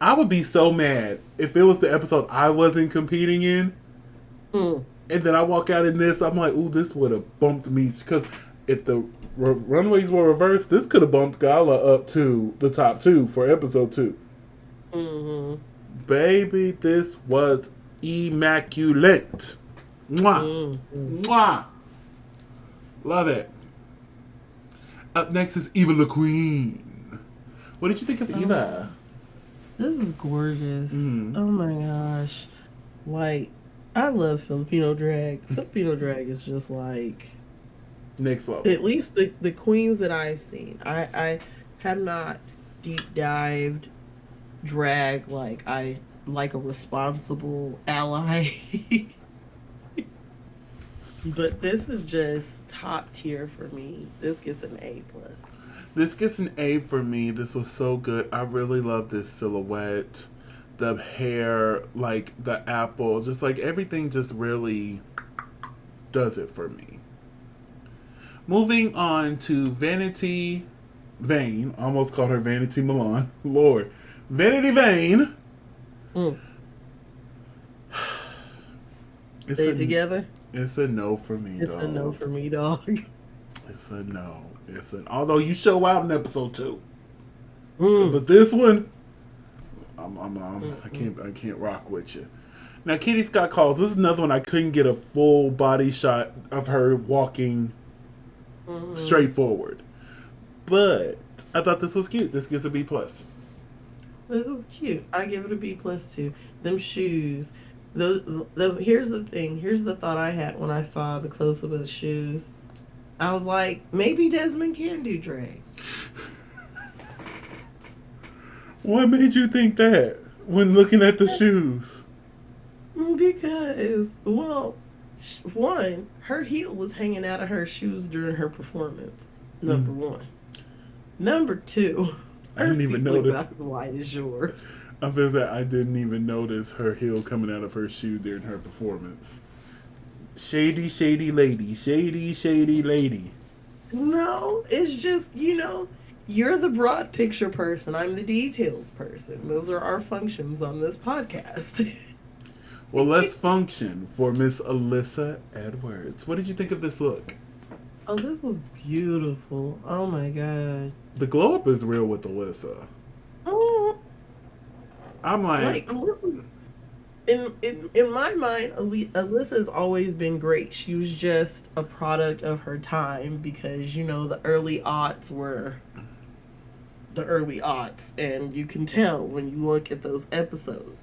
I would be so mad if it was the episode I wasn't competing in, Mm. and then I walk out in this. I'm like, ooh, this would have bumped me because if the runways were reversed, this could have bumped Gala up to the top 2 for episode 2. Mm-hmm. Baby, this was immaculate. Mwah. Mm-hmm. Mwah. Love it. Up next is Eva the Queen. What did you think of Eva? This is gorgeous. Mm. Oh my gosh. Like, I love Filipino drag. Filipino drag is just like, Next level. at least the queens that I've seen. I have not deep dived drag like I like a responsible ally. But this is just top tier for me. This gets an A plus. This gets an A for me. This was so good. I really love this silhouette. The hair, like the apple, just like everything just really does it for me. Moving on to Vanity Vane. I almost called her Vanity Milan. Lord. Vanity Vane. Mm. It's Stay together. It's a no for me, It's dog. a no for me, dog. It's a no. It's an although you show out in episode 2. Mm. But this one, I can't rock with you. Now, Kitty Scott Calls. This is another one I couldn't get a full body shot of her walking straight forward. But I thought this was cute. This gets a B plus. This is cute. I give it a B plus too. Them shoes. Here's the thing. Here's the thought I had when I saw the close up of the shoes. I was like, maybe Desmond can do drag. What made you think that when looking at the shoes? Because, well, one, her heel was hanging out of her shoes during her performance. Number one. Number two, I didn't even notice. About as wide as yours. I feel that I didn't even notice her heel coming out of her shoe during her performance. Shady, shady lady. Shady, shady lady. No, it's just, you're the broad picture person. I'm the details person. Those are our functions on this podcast. Well, let's function for Miss Alyssa Edwards. What did you think of this look? Oh, this was beautiful. Oh my god. The glow up is real with Alyssa. Oh, I'm like in my mind, Alyssa's always been great. She was just a product of her time because the early aughts were the early aughts, and you can tell when you look at those episodes.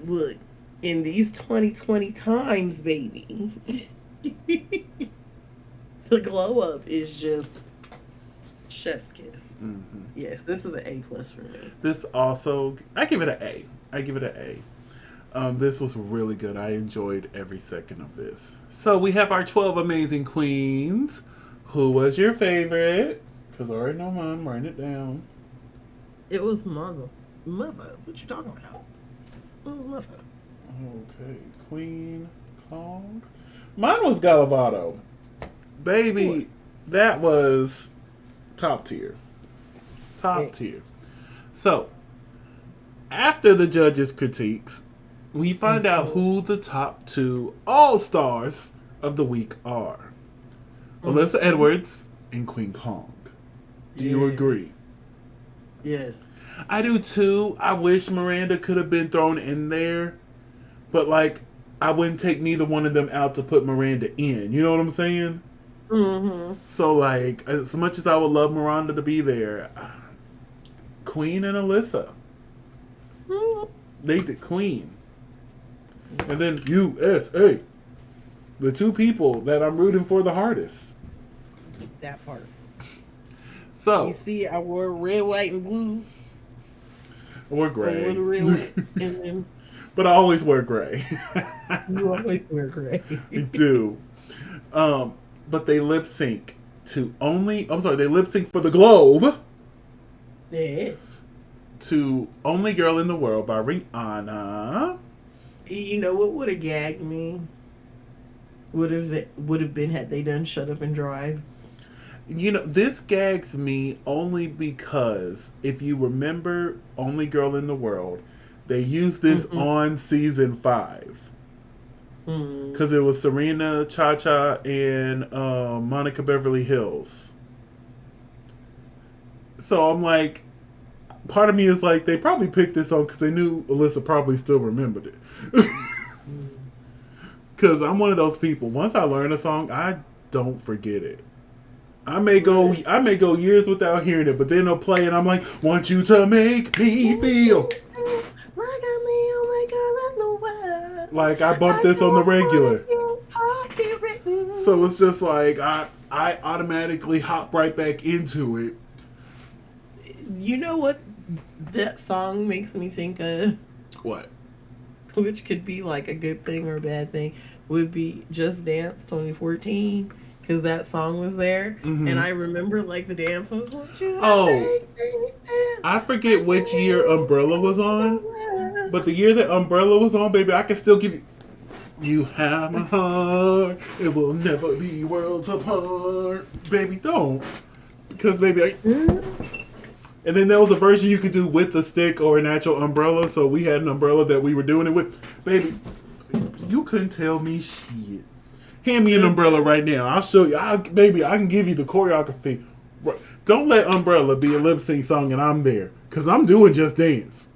Look, in these 2020 times, baby, the glow up is just chef's kiss. Mm-hmm. Yes, this is an A+ for me. This also, I give it an A. I give it an A. This was really good. I enjoyed every second of this. So we have our 12 amazing queens. Who was your favorite? Because I already know mine. I'm writing it down. It was mother. Mother? What you talking about? It was mother. Okay. Queen called. Mine was Galavado. Baby, that was top tier. Top tier. So, after the judges' critiques, we find out who the top 2 all-stars of the week are. Alyssa Edwards and Queen Kong. Do you agree? Yes. I do too. I wish Miranda could have been thrown in there. But, like, I wouldn't take neither one of them out to put Miranda in. You know what I'm saying? Mm-hmm. So, like, as much as I would love Miranda to be there, Queen and Alyssa. Mm-hmm. They did Queen. And then USA. The 2 people that I'm rooting for the hardest. That part. So. You see, I wore red, white, and blue. Or gray. And then but I always wear gray. you always wear gray. I do. But they lip sync they lip sync for the Globe. Yeah. To Only Girl in the World by Rihanna. You know what would have gagged me? Would have been had they done Shut Up and Drive. This gags me only because if you remember Only Girl in the World, they used this on season 5. Because it was Serena, Cha-Cha, and Monica Beverly Hills. So I'm like, part of me is like, they probably picked this song because they knew Alyssa probably still remembered it. Because I'm one of those people. Once I learn a song, I don't forget it. I may go years without hearing it, but then they'll play and I'm like, want you to make me feel like I bump this on the regular. So it's just like I automatically hop right back into it. You know what that song makes me think of? What? Which could be like a good thing or a bad thing, would be Just Dance 2014. Because that song was there, and I remember like the dance was like, I forget which year Umbrella was on, but the year that Umbrella was on, baby, I can still give you. You have my heart, it will never be worlds apart, baby. Don't, because baby, and then there was a version you could do with a stick or an actual umbrella. So we had an umbrella that we were doing it with, baby. You couldn't tell me shit. Hand me an umbrella right now. I'll show you. Baby, I can give you the choreography. Don't let Umbrella be a lip sync song and I'm there. Because I'm doing Just Dance.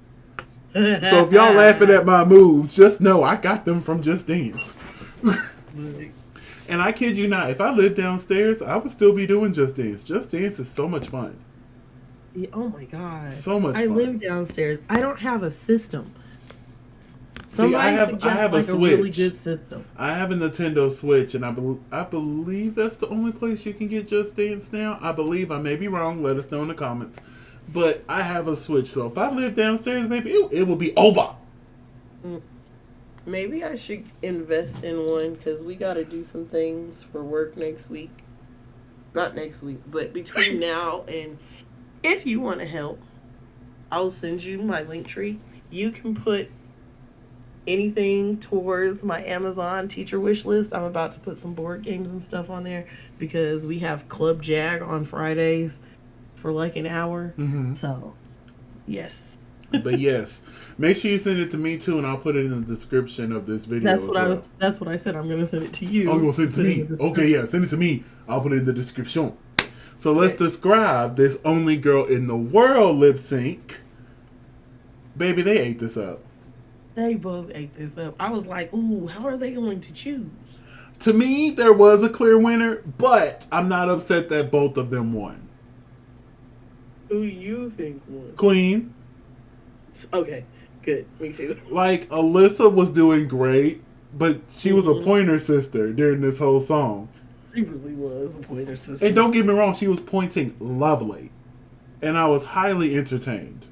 So if y'all laughing at my moves, just know I got them from Just Dance. And I kid you not, if I lived downstairs, I would still be doing Just Dance. Just Dance is so much fun. Yeah, oh my God. So much fun. I live downstairs. I don't have a system. See, I have a Switch. A really good system. I have a Nintendo Switch, and I believe that's the only place you can get Just Dance now. I believe. I may be wrong. Let us know in the comments. But I have a Switch, so if I live downstairs, maybe it will be over. Maybe I should invest in one because we got to do some things for work next week. Not next week, but between now and if you want to help, I'll send you my link tree. You can put anything towards my Amazon teacher wish list. I'm about to put some board games and stuff on there because we have Club Jag on Fridays for like an hour. So, yes. But yes, make sure you send it to me too, and I'll put it in the description of this video. That's what I said. I'm going to send it to you. Oh, you're going to send it to me? Okay, yeah, send it to me. I'll put it in the description. So let's describe this Only Girl in the World lip sync. Baby, they ate this up. They both ate this up. I was like, ooh, how are they going to choose? To me, there was a clear winner, but I'm not upset that both of them won. Who do you think won? Queen. Okay, good. Me too. Like, Alyssa was doing great, but she was a pointer sister during this whole song. She really was a pointer sister. And don't get me wrong, she was pointing lovely. And I was highly entertained.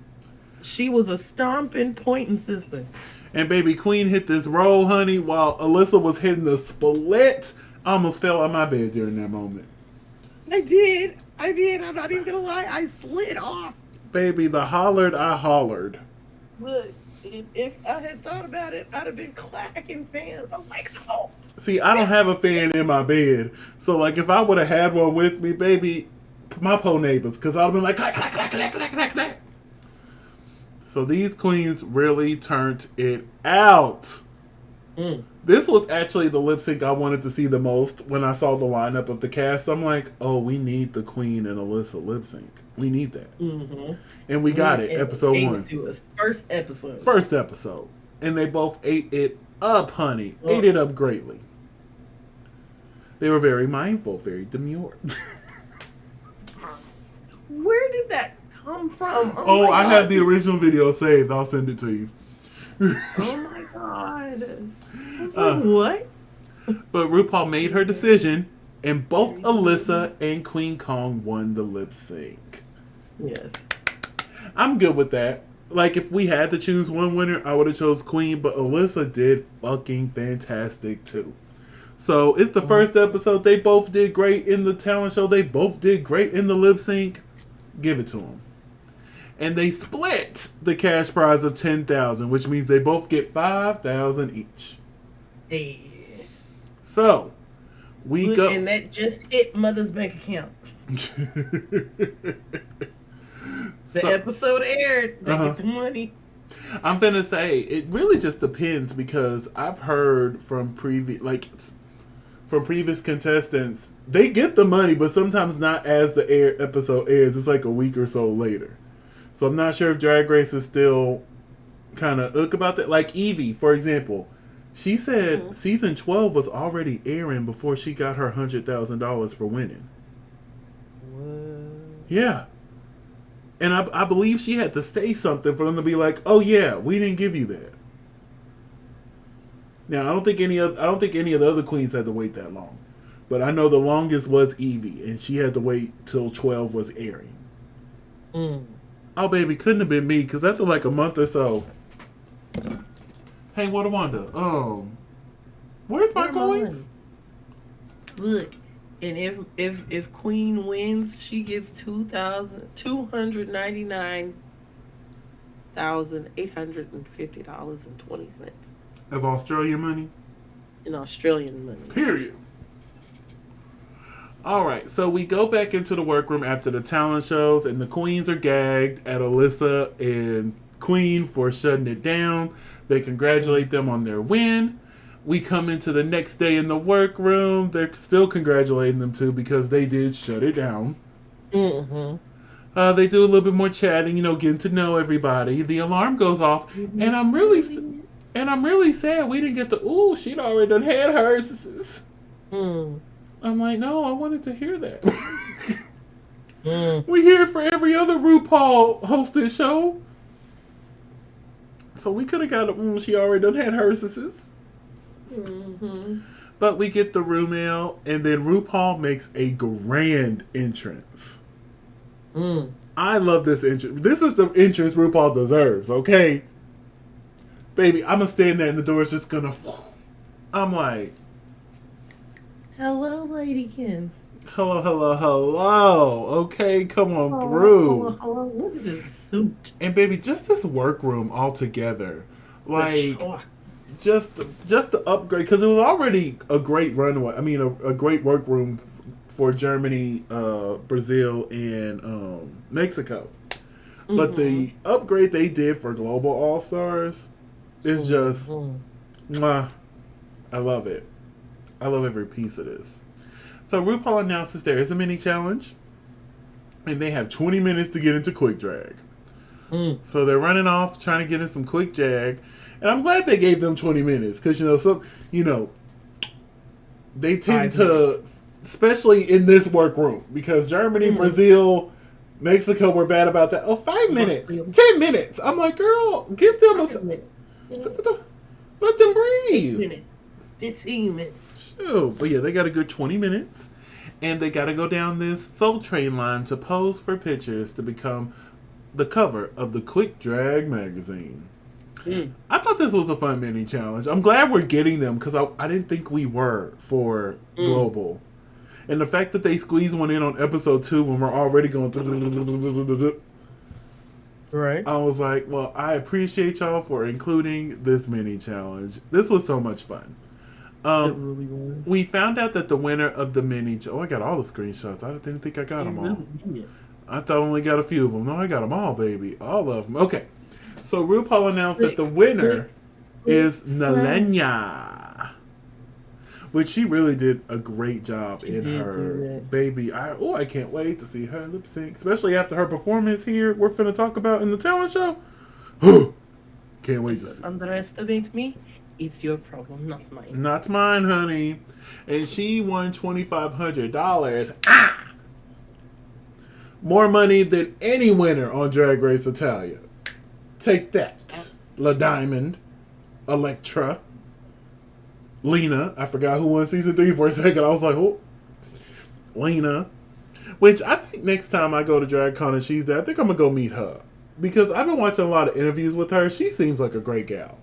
She was a stomping pointing sister. And baby Queen hit this roll, honey, while Alyssa was hitting the split. I almost fell out of my bed during that moment. I did. I'm not even gonna lie. I slid off. Baby, the hollered, I hollered. Look, if I had thought about it, I'd have been clacking fans. I was like, oh. See, I don't have a fan in my bed. So, like, if I would have had one with me, baby, my poor neighbors, because I would have been like, clack, clack, clack, clack, clack, clack, clack. So these queens really turned it out. This was actually the lip sync I wanted to see the most when I saw the lineup of the cast. I'm like, oh, we need the Queen and Alyssa lip sync. We need that. And we got it, episode 1. First episode. First episode. And they both ate it up, honey. Ate it up greatly. They were very mindful, very demure. Where did that come from? Oh, I have the original video saved. I'll send it to you. Oh my god. Like, what? But RuPaul made her decision, and both Alyssa and Queen Kong won the lip sync. Yes. I'm good with that. Like, if we had to choose one winner, I would have chose Queen, but Alyssa did fucking fantastic too. So it's the first episode. They both did great in the talent show. They both did great in the lip sync. Give it to them. And they split the cash prize of $10,000, which means they both get $5,000 each. Hey. So we go, and that just hit Mother's bank account. The episode aired. They get the money. I'm finna say it really just depends, because I've heard from previous contestants, they get the money, but sometimes not as the episode airs. It's like a week or so later. So I'm not sure if Drag Race is still kind of about that. Like Evie, for example, she said season 12 was already airing before she got her $100,000 for winning. What? Yeah. And I believe she had to say something for them to be like, "Oh yeah, we didn't give you that." Now I don't think any of the other queens had to wait that long, but I know the longest was Evie, and she had to wait till 12 was airing. Oh baby, couldn't have been me, because after like a month or so. Hey, Wanda, where's my coins? Look. And if Queen wins, she gets $299,850.20 of Australian money. In Australian money. Period. All right, so we go back into the workroom after the talent shows, and the queens are gagged at Alyssa and Queen for shutting it down. They congratulate them on their win. We come into the next day in the workroom. They're still congratulating them too, because they did shut it down. They do a little bit more chatting, getting to know everybody. The alarm goes off, and I'm really sad we didn't get the she'd already done had hers. I'm like, no, I wanted to hear that. We hear it for every other RuPaul hosted show, so we could have got she already done had hers. But we get the room mail, and then RuPaul makes a grand entrance. I love this entrance. This is the entrance RuPaul deserves, okay? Baby, I'm going to stand there, and the door is just going to... I'm like... Hello, Ladykins. Hello. Okay, come on through. Hello. Look at this suit. And baby, just this workroom altogether. Like... Just the upgrade, because it was already a great runway. I mean, a great workroom for Germany, Brazil, and Mexico. But the upgrade they did for Global All Stars is just, mwah, I love it. I love every piece of this. So RuPaul announces there is a mini challenge, and they have 20 minutes to get into quick drag. Mm. So they're running off, trying to get in some quick jag. And I'm glad they gave them 20 minutes because, they tend 5 minutes. especially in this workroom, because Germany, Brazil, Mexico were bad about that. Oh, 5 minutes, 10 minutes. I'm like, girl, give them let them breathe. 15 minutes. Shoot. But yeah, they got a good 20 minutes. And they got to go down this Soul Train line to pose for pictures to become the cover of the Quick Drag magazine. I thought this was a fun mini challenge. I'm glad we're getting them because I didn't think we were for Global. And the fact that they squeezed one in on episode 2 when we're already going through. Right. I was like, well, I appreciate y'all for including this mini challenge. This was so much fun. It really was. We found out that the winner of the mini... I got all the screenshots. I didn't think I got them all. I thought I only got a few of them. No, I got them all, baby. All of them. Okay. So RuPaul announced that the winner is Nalenya. Which she really did a great job in her baby. I can't wait to see her lip sync. Especially after her performance here we're finna talk about in the talent show. Can't wait to see. Underestimate me? It's your problem, not mine. Not mine, honey. And she won $2,500. More money than any winner on Drag Race Italia. Take that, La Diamond, Electra, Lena. I forgot who won season 3 for a second. I was like, oh, Lena. Which I think next time I go to DragCon and she's there, I think I'm going to go meet her. Because I've been watching a lot of interviews with her. She seems like a great gal.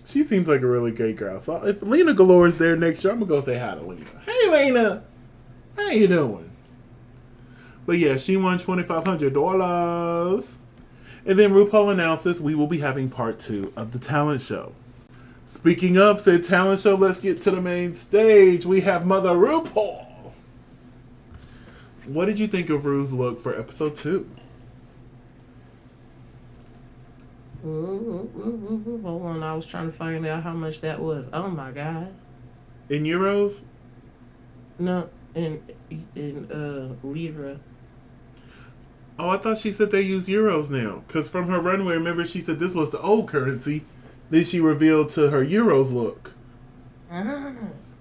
She seems like a really great girl. So if Lena Galore is there next year, I'm going to go say hi to Lena. Hey, Lena. How you doing? But yeah, she won $2,500. And then RuPaul announces we will be having part 2 of the talent show. Speaking of said talent show, let's get to the main stage. We have Mother RuPaul. What did you think of Ru's look for episode 2? Hold on, I was trying to find out how much that was. Oh my god. In euros? No, in Libra. Oh, I thought she said they use euros now. Because from her runway, remember she said this was the old currency. Then she revealed to her euros look.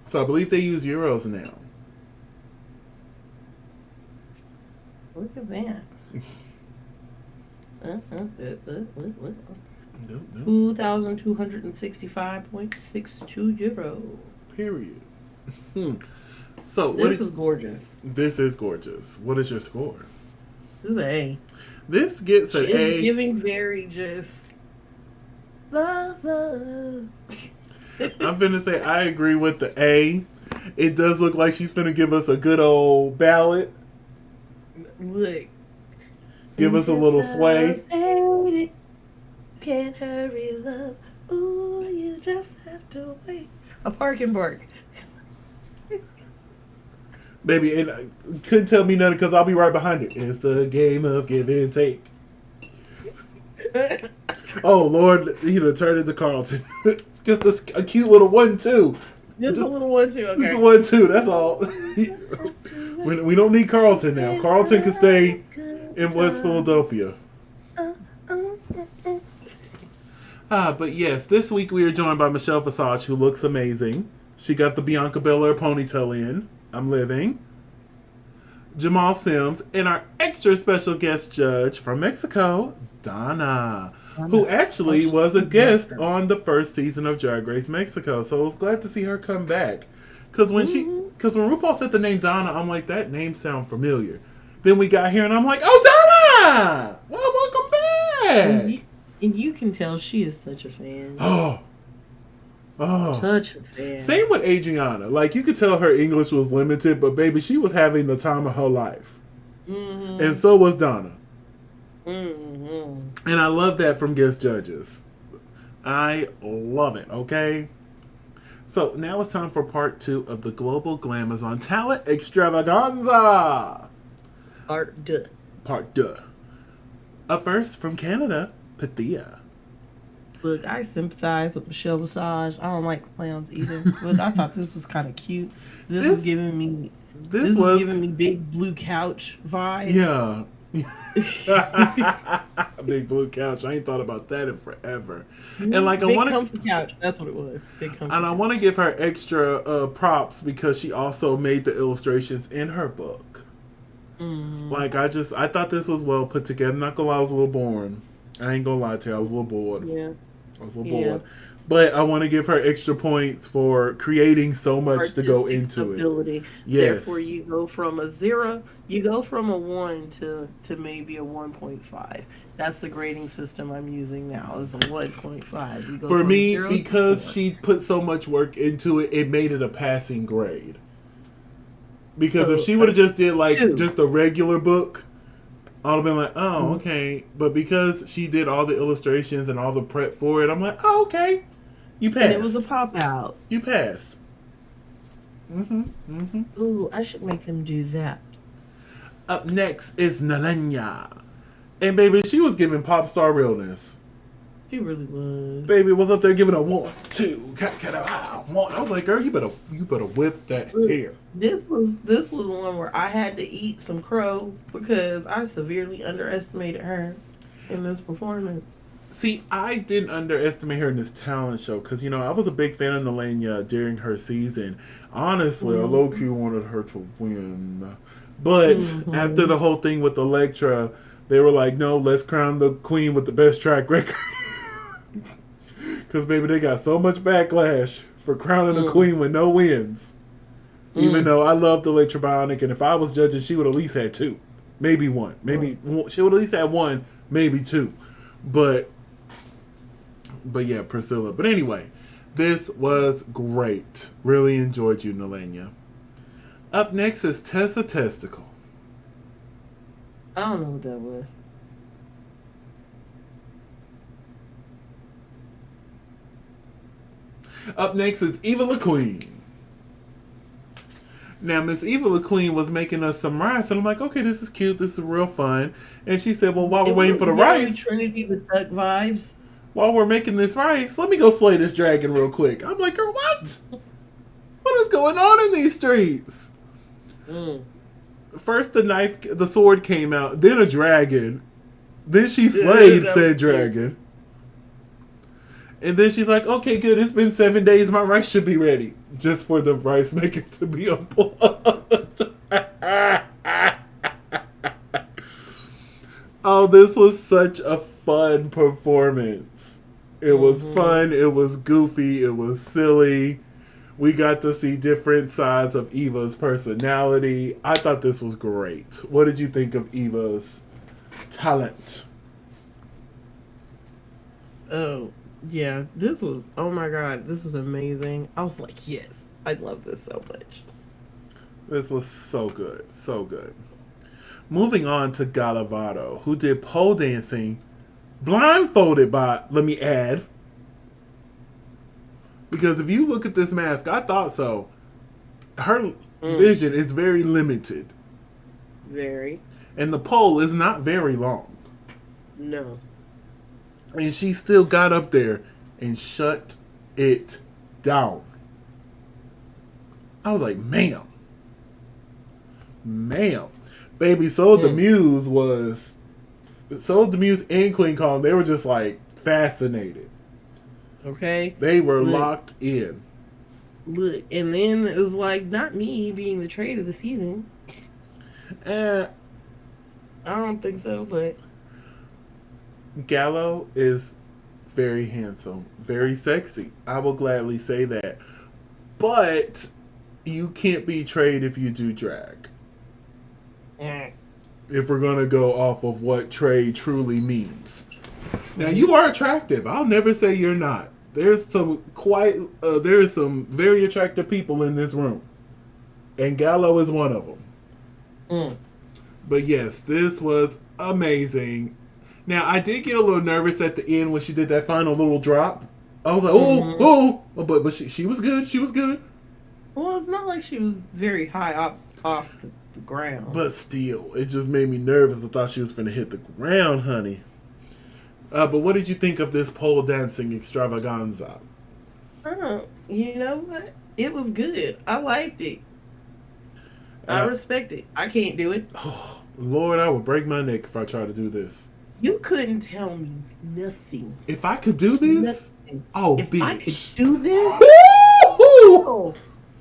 So I believe they use euros now. Look at that. 2,265.62 euro. Period. So this is gorgeous. This is gorgeous. What is your score? This is an A. This gets an A. It's giving very just love. I'm finna say I agree with the A. It does look like she's finna give us a good old ballad. Look. Give us a little sway. Can't hurry, love. Ooh, you just have to wait. A park and bark. Baby, and couldn't tell me nothing because I'll be right behind it. It's a game of give and take. Oh, Lord, turn into Carlton. Just a cute little 1-2. Just a little 1-2, okay. Just a 1-2, that's all. We don't need Carlton now. Carlton can stay in West Philadelphia. But yes, this week we are joined by Michelle Visage, who looks amazing. She got the Bianca Belair ponytail in. I'm living. Jamal Sims, and our extra special guest judge from Mexico, Donna, who actually was a guest on the first season of Drag Race Mexico. So I was glad to see her come back. Because when RuPaul said the name Donna, I'm like, that name sounds familiar. Then we got here and I'm like, oh, Donna! Well, welcome back! And you can tell she is such a fan. Oh. Such a fan. Same with Adriana. Like, you could tell her English was limited, but baby, she was having the time of her life. Mm-hmm. And so was Donna. Mm-hmm. And I love that from guest judges. I love it, okay? So, now it's time for part 2 of the Global Glamazon Talent Extravaganza. Part 2. Up first, from Canada, Pythia. Look, I sympathize with Michelle Visage. I don't like clowns either. But I thought this was kind of cute. This was giving me big blue couch vibe. Yeah. A big blue couch. I ain't thought about that in forever. And like Big comfy couch. That's what it was. Big comfy and I couch. want to give her extra props because she also made the illustrations in her book. Like I thought this was well put together. Not gonna lie, I was a little boring. I ain't gonna lie to you, I was a little bored. Yeah. I was a little bored. But I want to give her extra points for creating so much to go into ability. it. Yes. Therefore, you go from a 0, you go from a 1 to maybe a 1.5. That's the grading system I'm using now. Is a 1.5. For me, because she put so much work into it, it made it a passing grade. Because so, if she would have just did like 2. Just a regular book, I would have been like, oh, okay. But because she did all the illustrations and all the prep for it, I'm like, oh, okay. You passed. And it was a pop out. You passed. Ooh, I should make them do that. Up next is Nalenya. And baby, she was giving pop star realness. She really was. Baby was up there giving a 1, 2, 1. I was like, girl, you better whip that hair. This was one where I had to eat some crow because I severely underestimated her in this performance. See, I didn't underestimate her in this talent show because, you know, I was a big fan of Nalenya during her season. Honestly, I low-key wanted her to win. But after the whole thing with Elektra, they were like, no, let's crown the queen with the best track record. Because, baby, they got so much backlash for crowning a queen with no wins. Even though I loved Elektra Bionic, and if I was judging, she would at least had 2. Maybe 1. Maybe she would at least have 1, maybe 2. But yeah, Priscilla. But anyway, this was great. Really enjoyed you, Nalenya. Up next is Tessa Testicle. I don't know what that was. Up next is Eva La Queen. Now, Miss Eva La Queen was making us some rice, and I'm like, okay, this is cute. This is real fun. And she said, well, while we're waiting for the rice, Trinity the Tuck vibes. While we're making this rice, let me go slay this dragon real quick. I'm like, girl, what? What is going on in these streets? First the sword came out, then a dragon. Then she slayed said dragon. And then she's like, okay, good, it's been 7 days, my rice should be ready. Just for the rice maker to be unplugged. Oh, this was such a fun performance. It was fun, it was goofy, it was silly. We got to see different sides of Eva's personality. I thought this was great. What did you think of Eva's talent? Oh, yeah. This was, oh my God, this was amazing. I was like, yes, I love this so much. This was so good, so good. Moving on to Galavado, who did pole dancing, blindfolded by, let me add. Because if you look at this mask, I thought so. Her vision is very limited. Very. And the pole is not very long. No. And she still got up there and shut it down. I was like, ma'am. Baby, the Muse and Queen Kong, they were just like fascinated. Okay. They were locked in. Look, and then it was like, not me being the trade of the season. I don't think so, but Gallo is very handsome, very sexy. I will gladly say that. But you can't be trade if you do drag. If we're going to go off of what trade truly means. Now, you are attractive. I'll never say you're not. There's some very attractive people in this room. And Gallo is one of them. But yes, this was amazing. Now, I did get a little nervous at the end when she did that final little drop. I was like, but she was good. She was good. Well, it's not like she was very high off the ground. But still, it just made me nervous. I thought she was finna hit the ground, honey. But what did you think of this pole dancing extravaganza? You know what? It was good. I liked it. I respect it. I can't do it. Oh, Lord, I would break my neck if I tried to do this. You couldn't tell me nothing. If I could do this, Nothing. oh, If I could bitch. do this, oh,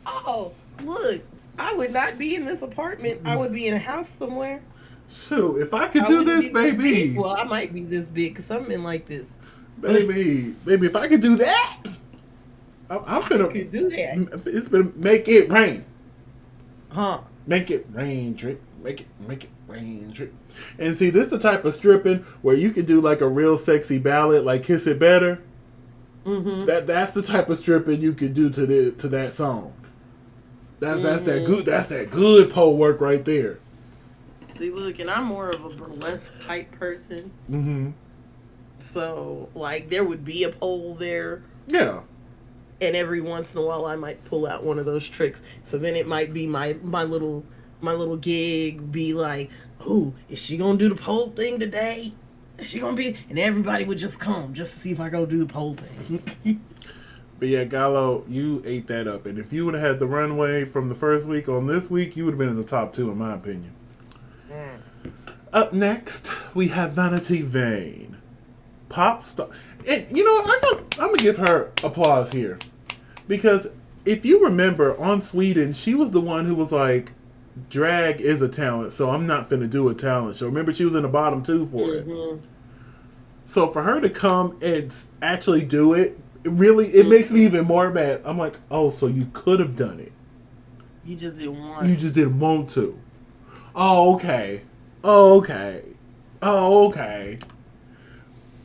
oh, look, I would not be in this apartment. I would be in a house somewhere. Shoot, if I could I do wouldn't this, be this big. baby, Well, I might be this big because I'm in like this. But baby, if I could do that, I'm I finna. could do that. It's gonna make it rain. Huh. Make it rain, drip. Make it rain, drip. And see, this is the type of stripping where you can do like a real sexy ballad, like "Kiss It Better." Mm-hmm. That's the type of stripping you could do to that song. That's that good pole work right there. See, look, and I'm more of a burlesque type person. Mm-hmm. So, like, there would be a pole there. Yeah. And every once in a while I might pull out one of those tricks. So then it might be my little gig be like, "Oh, is she gonna do the pole thing today? Is she gonna be?" And everybody would just come just to see if I go do the pole thing. But yeah, Gallo, you ate that up. And if you would have had the runway from the first week on this week, you would have been in the top 2 in my opinion. Up next, we have Vanity Vane. Pop star. And you know, I'm gonna give her applause here. Because if you remember on Sweden, she was the one who was like, drag is a talent, so I'm not finna do a talent show. Remember, she was in the bottom 2 for it. So for her to come and actually do it, it makes me even more mad. I'm like, oh, so you could have done it. You just didn't want. You just didn't want to. Oh, okay. Oh, okay. Oh, okay.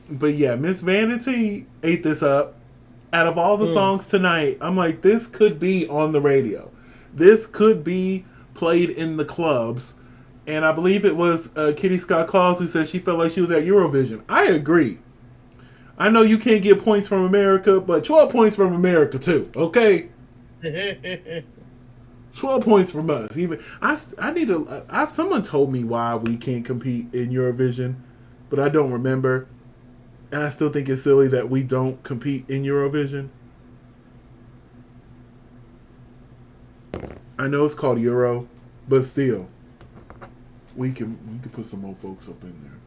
But yeah, Miss Vanity ate this up. Out of all the songs tonight, I'm like, this could be on the radio. This could be played in the clubs. And I believe it was Kitty Scott Claus who said she felt like she was at Eurovision. I agree. I know you can't get points from America, but 12 points from America too, okay? 12 points from us. Even I need to. Someone told me why we can't compete in Eurovision, but I don't remember. And I still think it's silly that we don't compete in Eurovision. I know it's called Euro, but still, we can put some more folks up in there.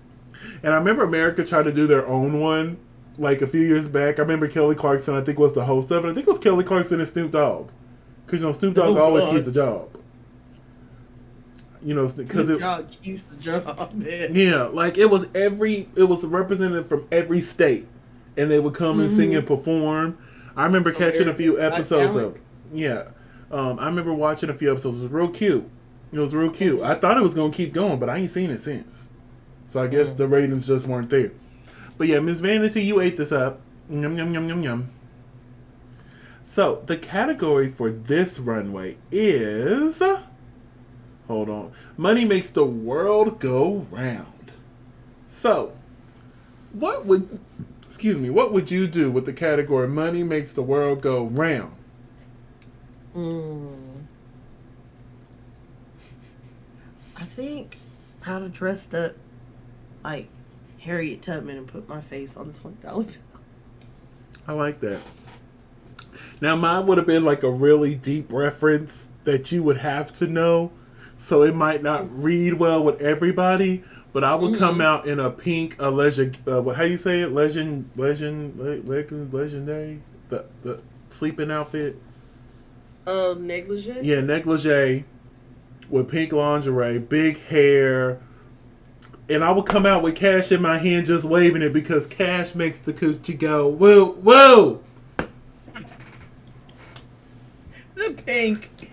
And I remember America tried to do their own one like a few years back. I remember Kelly Clarkson, I think, was the host of it. I think it was Kelly Clarkson and Snoop Dogg. Because, you know, Snoop Dogg always keeps a job. You know, because Snoop Dogg keeps the job, man. Yeah, like it was a representative from every state. And they would come and sing and perform. I remember catching a few episodes of it. Yeah. I remember watching a few episodes. It was real cute. It was real cute. I thought it was going to keep going, but I ain't seen it since. So I guess the ratings just weren't there. But yeah, Miss Vanity, you ate this up. Yum, yum, yum, yum, yum. So, the category for this runway is... Hold on. Money makes the world go round. So, what would you do with the category Money makes the world go round? I think I'd have dressed up like Harriet Tubman and put my face on the $20 bill. I like that. Now, mine would have been like a really deep reference that you would have to know, so it might not read well with everybody. But I would come out in a pink, how do you say it? Legendary, the sleeping outfit. Negligee. Yeah, negligee with pink lingerie, big hair. And I would come out with cash in my hand just waving it because cash makes the coochie go, whoa, whoa. The pink.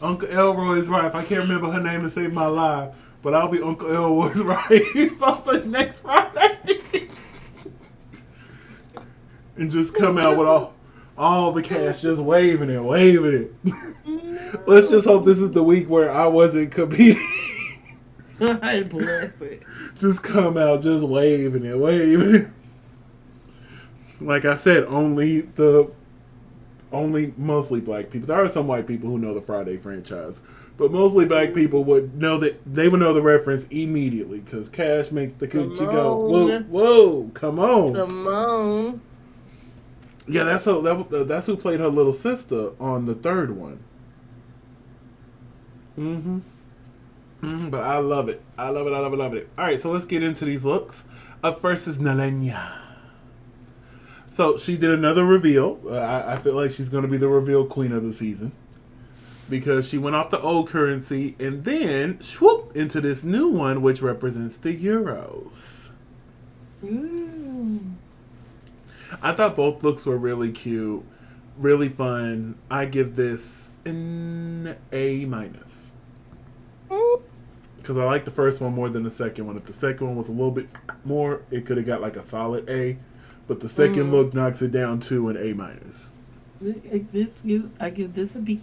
Uncle Elroy's wife. I can't remember her name to save my life, but I'll be Uncle Elroy's wife for the next Friday. And just come out with all the cash just waving it. No. Let's just hope this is the week where I wasn't competing. I bless it. Just come out just waving it. Like I said, only mostly black people. There are some white people who know the Friday franchise, but mostly black people would know the reference immediately because cash makes the coochie go, whoa, come on. Simone. Yeah, that's who played her little sister on the third one. But I love it. I love it. All right, so let's get into these looks. Up first is Nalenia. So she did another reveal. I feel like she's going to be the reveal queen of the season. Because she went off the old currency and then swoop into this new one, which represents the euros. I thought both looks were really cute, really fun. I give this an A minus. Because I like the first one more than the second one. If the second one was a little bit more, it could have got like a solid A. But the second look knocks it down to an A minus. I give this a B.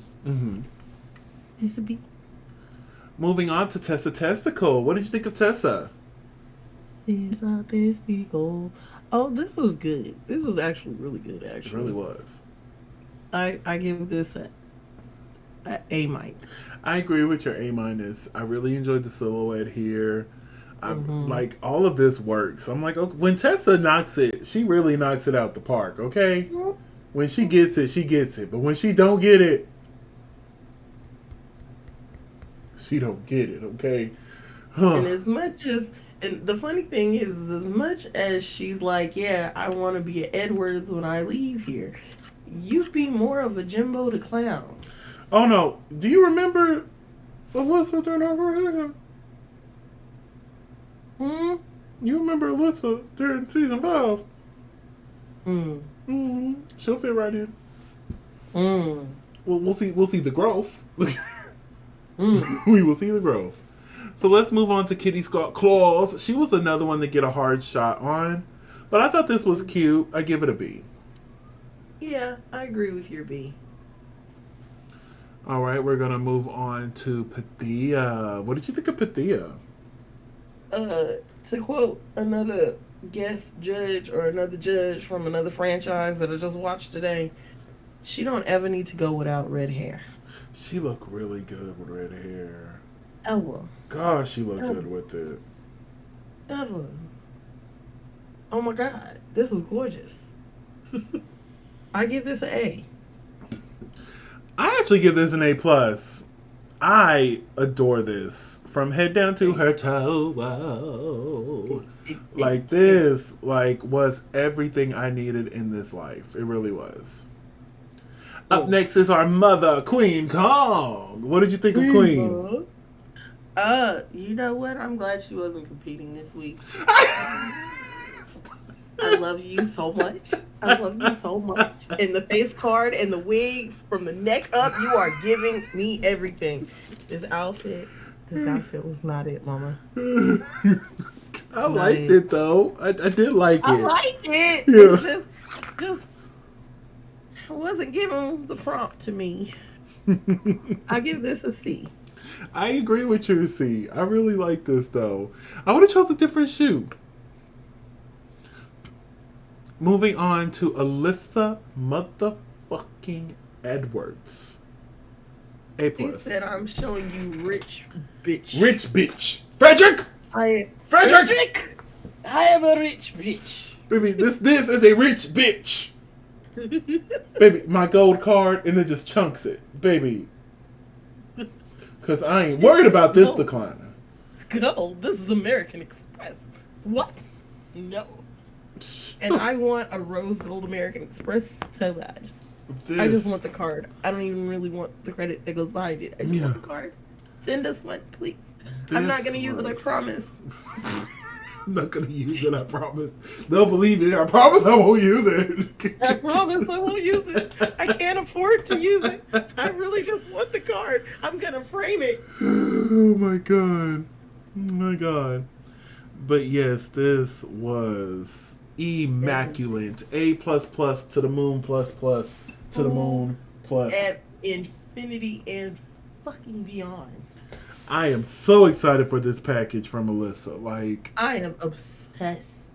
This a B. Moving on to Tessa Testicle. What did you think of Tessa? Tessa Testicle. Oh, this was good. This was actually really good, actually. It really was. I give this a A minus. I agree with your A minus. I really enjoyed the silhouette here. Like, all of this works. I'm like, okay, when Tessa knocks it, she really knocks it out the park, okay? When she gets it, she gets it. But when she don't get it, she don't get it, okay? And as much as, and the funny thing is, as much as she's like, yeah, I want to be an Edwards when I leave here, you'd be more of a Jimbo the Clown. Oh, no. Do you remember Alyssa during her version? You remember Alyssa during season 5? She'll fit right in. Well, we'll see the growth. We will see the growth. So let's move on to Kitty Scott Claus. She was another one to get a hard shot on. But I thought this was cute. I give it a B. Yeah, I agree with your B. All right, we're going to move on to Pathia. What did you think of Pathia? To quote another guest judge or another judge from another franchise that I just watched today, she don't ever need to go without red hair. She looked really good with red hair. Ever. Gosh, she looked good with it. Ever. Oh my God, this was gorgeous. I give this an A. I actually give this an A+. I adore this. From head down to her toe. Whoa. Like this, like, was everything I needed in this life. It really was. Up next is our mother, Queen Kong. What did you think of Queen? You know what? I'm glad she wasn't competing this week. I love you so much. I love you so much. And the face card and the wig from the neck up, you are giving me everything. This outfit was not it, Mama. I liked it though. I did like it. I liked it. Yeah. It's just it wasn't giving the prompt to me. I give this a C. I agree with your C. I really like this though. I would have chose a different shoe. Moving on to Alyssa motherfucking Edwards. A+. He said, I'm showing you rich bitch. Rich bitch. Frederick! Frederick! I am a rich bitch. Baby, this is a rich bitch. Baby, my gold card, and then just chunks it. Baby. Because I ain't worried about this decliner. No, this is American Express. What? No. And I want a rose gold American Express so bad. I just want the card. I don't even really want the credit that goes behind it. I just want the card. Send us one, please. I'm not going to use it, I promise. I'm not going to use it, I promise. They'll believe it. I promise I won't use it. I promise I won't use it. I can't afford to use it. I really just want the card. I'm going to frame it. Oh my God. Oh my God. But yes, this was immaculate. A++ to the moon, plus to the moon, plus. At infinity and fucking beyond. I am so excited for this package from Alyssa. Like, I am obsessed.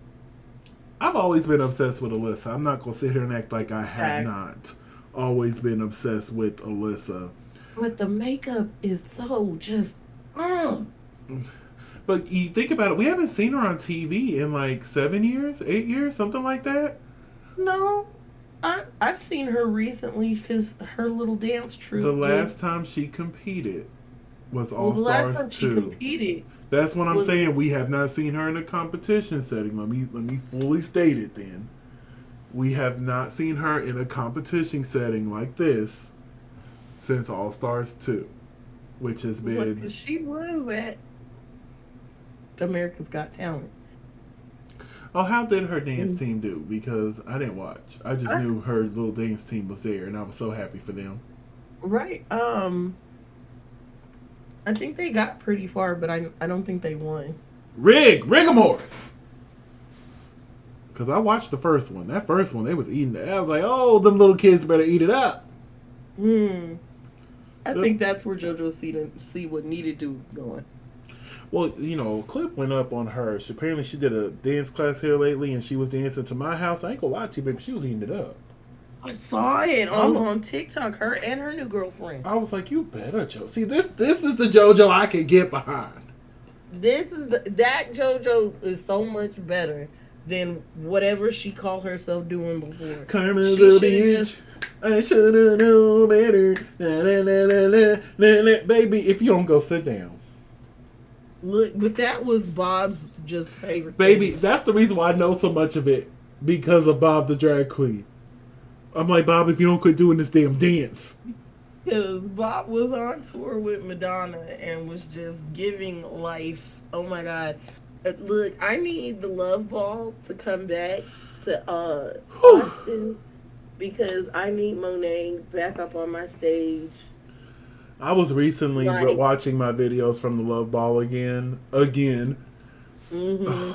I've always been obsessed with Alyssa. I'm not going to sit here and act like I have not always been obsessed with Alyssa. But the makeup is so just... But you think about it, we haven't seen her on TV in like 7 years, 8 years, something like that. No. I've seen her recently because her little dance troupe. The last time she competed was Well, All the last Stars time she 2. competed That's what I'm was saying. We have not seen her in a competition setting. Let me fully state it then. We have not seen her in a competition setting like this since All Stars 2, which has like been. she was at America's Got Talent. Oh, how did her dance Mm. team do? Because I didn't watch. I just I, knew her little dance team was there, and I was so happy for them. right. I think they got pretty far, but I don't think they won. Rigamores! Because I watched the first one. That first one, they was eating it. I was like, oh, them little kids better eat it up. Hmm. I The- think that's where JoJo see what needed to going. Well, a clip went up on her. Apparently, she did a dance class here lately, and she was dancing to My House. I ain't gonna lie to you, baby. She was eating it up. I saw it. I was I'm, on TikTok. Her and her new girlfriend. I was like, you better, Joe. See, this is the JoJo I can get behind. That JoJo is so much better than whatever she called herself doing before. Karma's She a should have bitch. just I shoulda known better. Na, na, na, na, na, na, na. Baby, if you don't go sit down. look, but that was Bob's just favorite. Baby, thing. that's the reason why I know so much of it. Because of Bob the drag queen. I'm like, Bob, if you don't quit doing this damn dance. Because Bob was on tour with Madonna and was just giving life. Oh my God. Look, I need the Love Ball to come back to Austin because I need Monet back up on my stage. I was recently Like, watching my videos from the Love Ball again. Again. hmm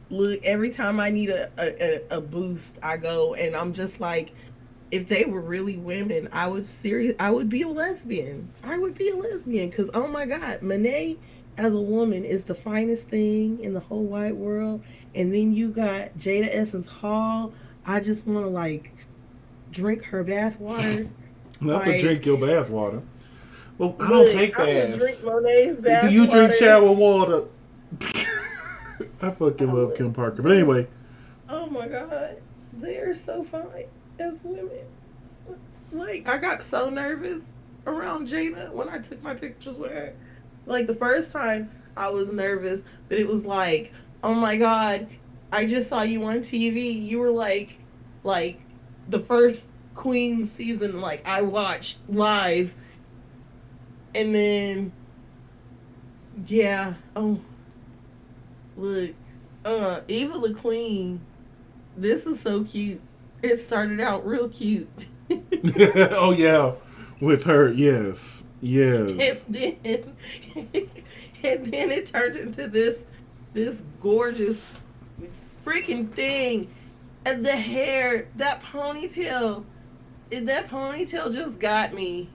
look, every time I need a boost, I go and I'm just like, if they were really women, I would be a lesbian. I would be a lesbian because oh my God, Monet as a woman is the finest thing in the whole wide world. And then you got Jada Essence Hall. I just want to like drink her bath water. Not to Like, drink your bath water. Well, I don't look, take I'm gonna drink baths. Monet's Do bath you drink water. shower water? I fucking love Look, Kim Parker. But just anyway, oh my God, they are so fine as women. Like, I got so nervous around Jada when I took my pictures with her. Like, the first time I was nervous, but it was like, oh my God, I just saw you on TV. You were like the first Queen season, like, I watched live. And then, yeah, oh, look, Eva the Queen, this is so cute. It started out real cute. oh yeah, with her, yes, and yes. then and then it turned into this gorgeous freaking thing. And the hair, that ponytail just got me.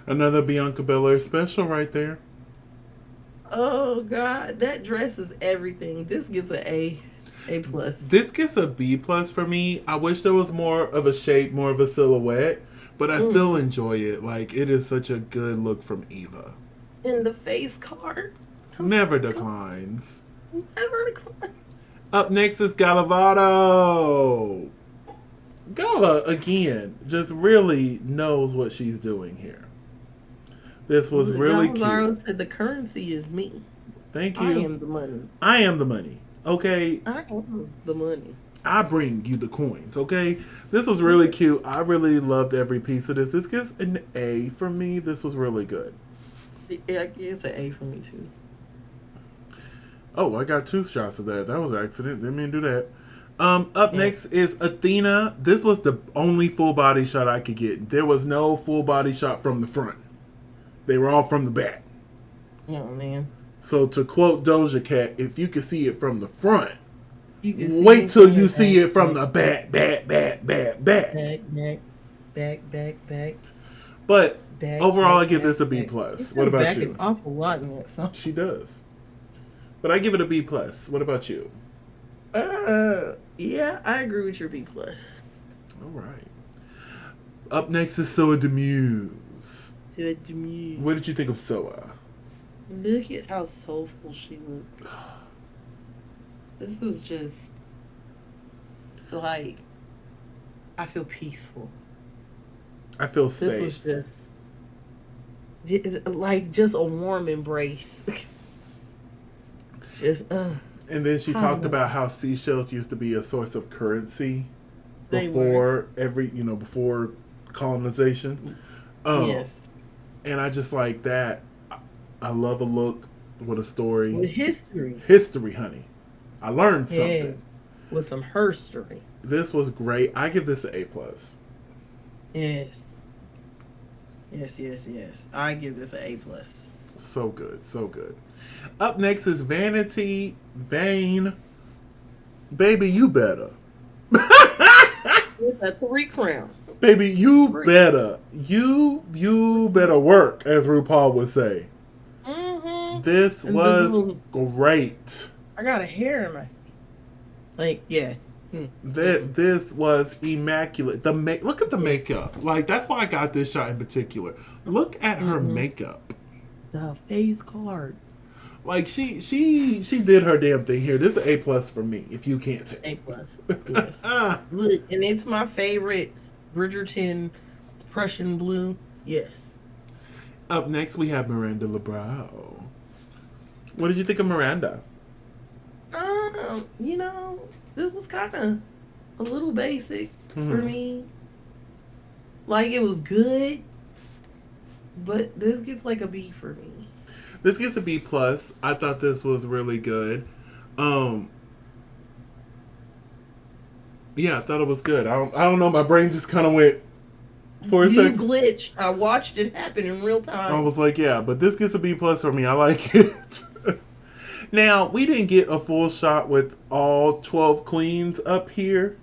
Another Bianca Belair special right there. Oh God, that dress is everything. This gets a plus. This gets a B plus for me. I wish there was more of a shape, more of a silhouette, but I still Mm. enjoy it. Like it is such a good look from Eva. And the face card, those Never face cards declines. never decline. Up next is Galavado. Gala again just really knows what she's doing here. This was Look, really cute. Galvaro said the currency is me. Thank I you. am the money. I am the money. Okay, I am the money. I bring you the coins. Okay, this was really cute. I really loved every piece of this. This gets an A for me. This was really good. Yeah, it's an A for me too. Oh, I got 2 shots of that. That was an accident. Didn't mean to do that. Up Yeah. next is Athena. This was the only full body shot I could get. There was no full body shot from the front. They were all from the back. Oh man. So to quote Doja Cat, if you could see it from the front, You can see wait me till from you the see back, it from the back, back, back, back, back. back, But back, overall, I back, give this a B back. plus. He What says about back an you? awful lot in that song. She does. But I give it a B plus. What about you? Yeah, I agree with your B plus. All right. Up next is Soa Demuse. To it to me. What did you think of Soa? Look at how soulful she looks. This was just like I feel peaceful. I feel This was safe. just Like just a warm embrace. Just And then she how talked about warm how seashells used to be a source of currency they were. before colonization. Um, Yes, and I just like that. I love a look with a story. with history. History, honey. I learned Yeah, something. with some herstory. This was great. I give this an A plus. Yes, yes. I give this an A+. So good, so good. Up next is Vanity Vane. Baby, you better. With the 3 crowns. Baby, you Three. better. You better work, as RuPaul would say. Mm-hmm. This And the was little, great. I got a hair in my, like, yeah. This was immaculate. Look at the makeup. Like that's why I got this shot in particular. Look at her Mm-hmm. makeup. The face card. Like she did her damn thing here. This is an A plus for me. If you can't A+. take. Yes. Look, and it's my favorite Bridgerton Prussian blue. Yes. Up next we have Miranda LeBrow. What did you think of Miranda? You know, this was kind of a little basic for Hmm. me. Like it was good, but this gets like a B for me. This gets a B plus. I thought this was really good. Um, yeah, I thought it was good. I don't know. My brain just kind of went for a You second. glitched. I watched it happen in real I time. was like, yeah, but this gets a B plus for me. I like it. Now we didn't get a full shot with all 12 queens up here,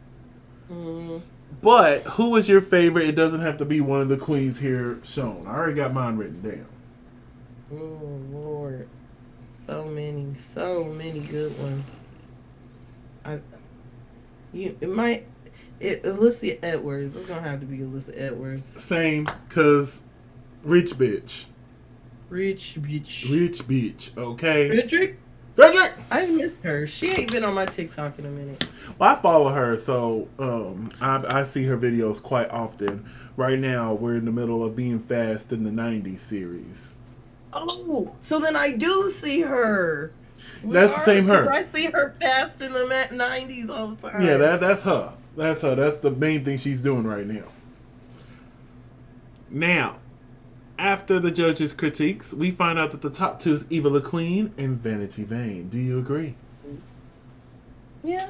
Mm, but who was your favorite? It doesn't have to be one of the queens here shown. I already got mine written down. oh Lord, so many good ones. I it might Alyssa Edwards. It's gonna have to be Alyssa Edwards. Same, cause rich bitch, Rich bitch. rich bitch. Okay, Frederick. Frederick. I miss her. She ain't been on my TikTok in a minute. Well, I follow her, so I see her videos quite often. Right now, we're in the middle of being fast in the '90s series. Oh, so then I do see her. We That's the are same because her. I see her fast in the 90s all the Yeah, time. that's her. That's her. That's the main thing she's doing right now. Now, after the judges' critiques, we find out that the top two is Eva the Queen and Vanity Vane. Do you agree? Yeah.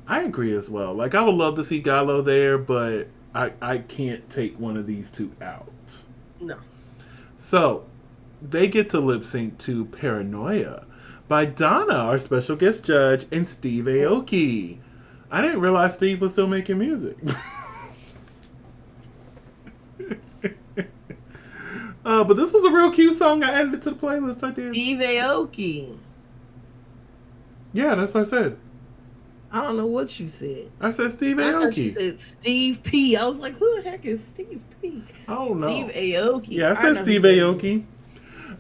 I agree as well. Like, I would love to see Gallo there, but I can't take one of these two out. No. So, they get to lip sync to Paranoia by Donna, our special guest judge, and Steve Aoki. I didn't realize Steve was still making music. But this was a real cute song. I added it to the playlist. I did. Steve Aoki. Yeah, that's what I said. I don't know what you said. I said Steve I thought you Aoki. said Steve P. I was like, who the heck is Steve P? I don't know. Steve Aoki. Yeah, I I said know Steve who that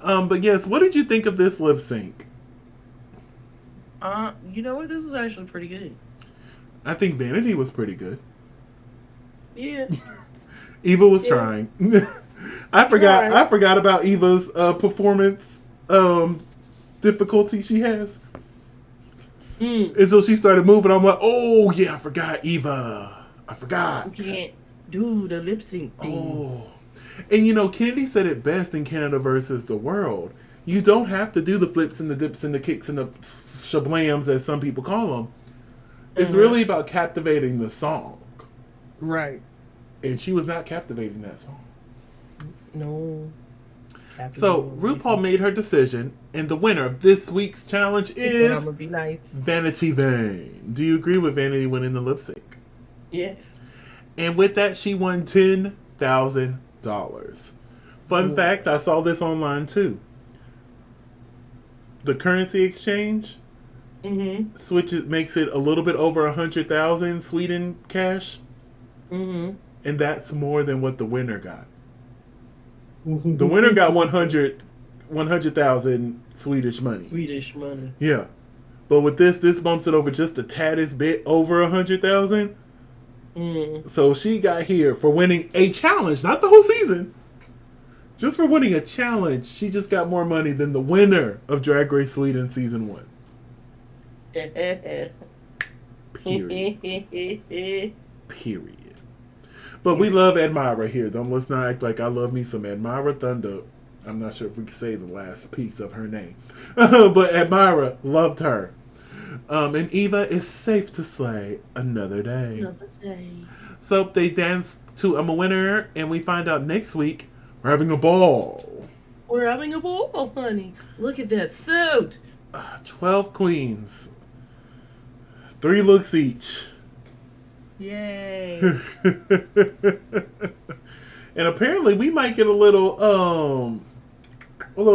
Aoki. But yes, what did you think of this lip sync? You know what? This is actually pretty good. I think Vanity was pretty good. Yeah. Eva was Yeah. trying. I Right. forgot about Eva's performance difficulty she has. Mm. Until she started moving, I'm like, oh yeah, I forgot Eva. I You forgot. can't do the lip sync thing. Oh. And you know, Kennedy said it best in Canada versus the world. You don't have to do the flips and the dips and the kicks and the shablams, as some people call them. It's really about captivating the song. Right. And she was not captivating that song. No. So RuPaul made her decision, and the winner of this week's challenge I'm is gonna be nice. Vanity Vane. Do you agree with Vanity winning the lip sync? Yes. And with that, she won $10,000. Fun Ooh. fact: I saw this online too. The currency exchange Mm-hmm. switches makes it a little bit over 100,000 Sweden cash, Mm-hmm. and that's more than what the winner got. The winner got 100,000 Swedish money. Swedish money. Yeah, but with this bumps it over just a taddest bit over 100,000. Mm. So she got here for winning a challenge, not the whole season. Just for winning a challenge, she just got more money than the winner of Drag Race Sweden season 1. Period. Period. But we love Admira here. Let's not act like I love me some Admira Thunder. I'm not sure if we can say the last piece of her name. But Admira loved her. And Eva is safe to slay another day. Another day. So they dance to I'm a Winner, and we find out next week we're having a ball. We're having a ball, honey. Look at that suit. 12 queens. 3 looks each. Yay. And apparently we might get a little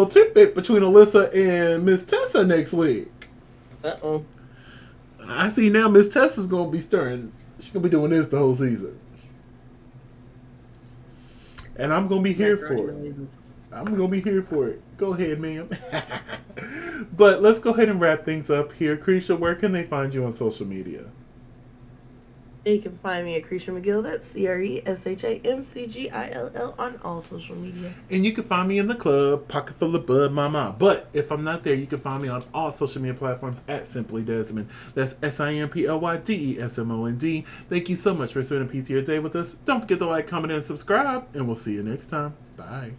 tidbit between Alyssa and Miss Tessa next week. Uh-oh. I see now Miss Tessa's gonna be stirring. She's gonna be doing this the whole season. And I'm gonna be here for it. I'm gonna be here for it. Go ahead, ma'am. But let's go ahead and wrap things up here. Cretia, where can they find you on social media? You can find me at Cretia McGill. That's CRESHAMCGILL on all social media. And you can find me in the club, Pocket Full of Bud Mama. But if I'm not there, you can find me on all social media platforms at Simply Desmond. That's SIMPLYDESMOND. Thank you so much for spending a piece of your day with us. Don't forget to like, comment, and subscribe. And we'll see you next time. Bye.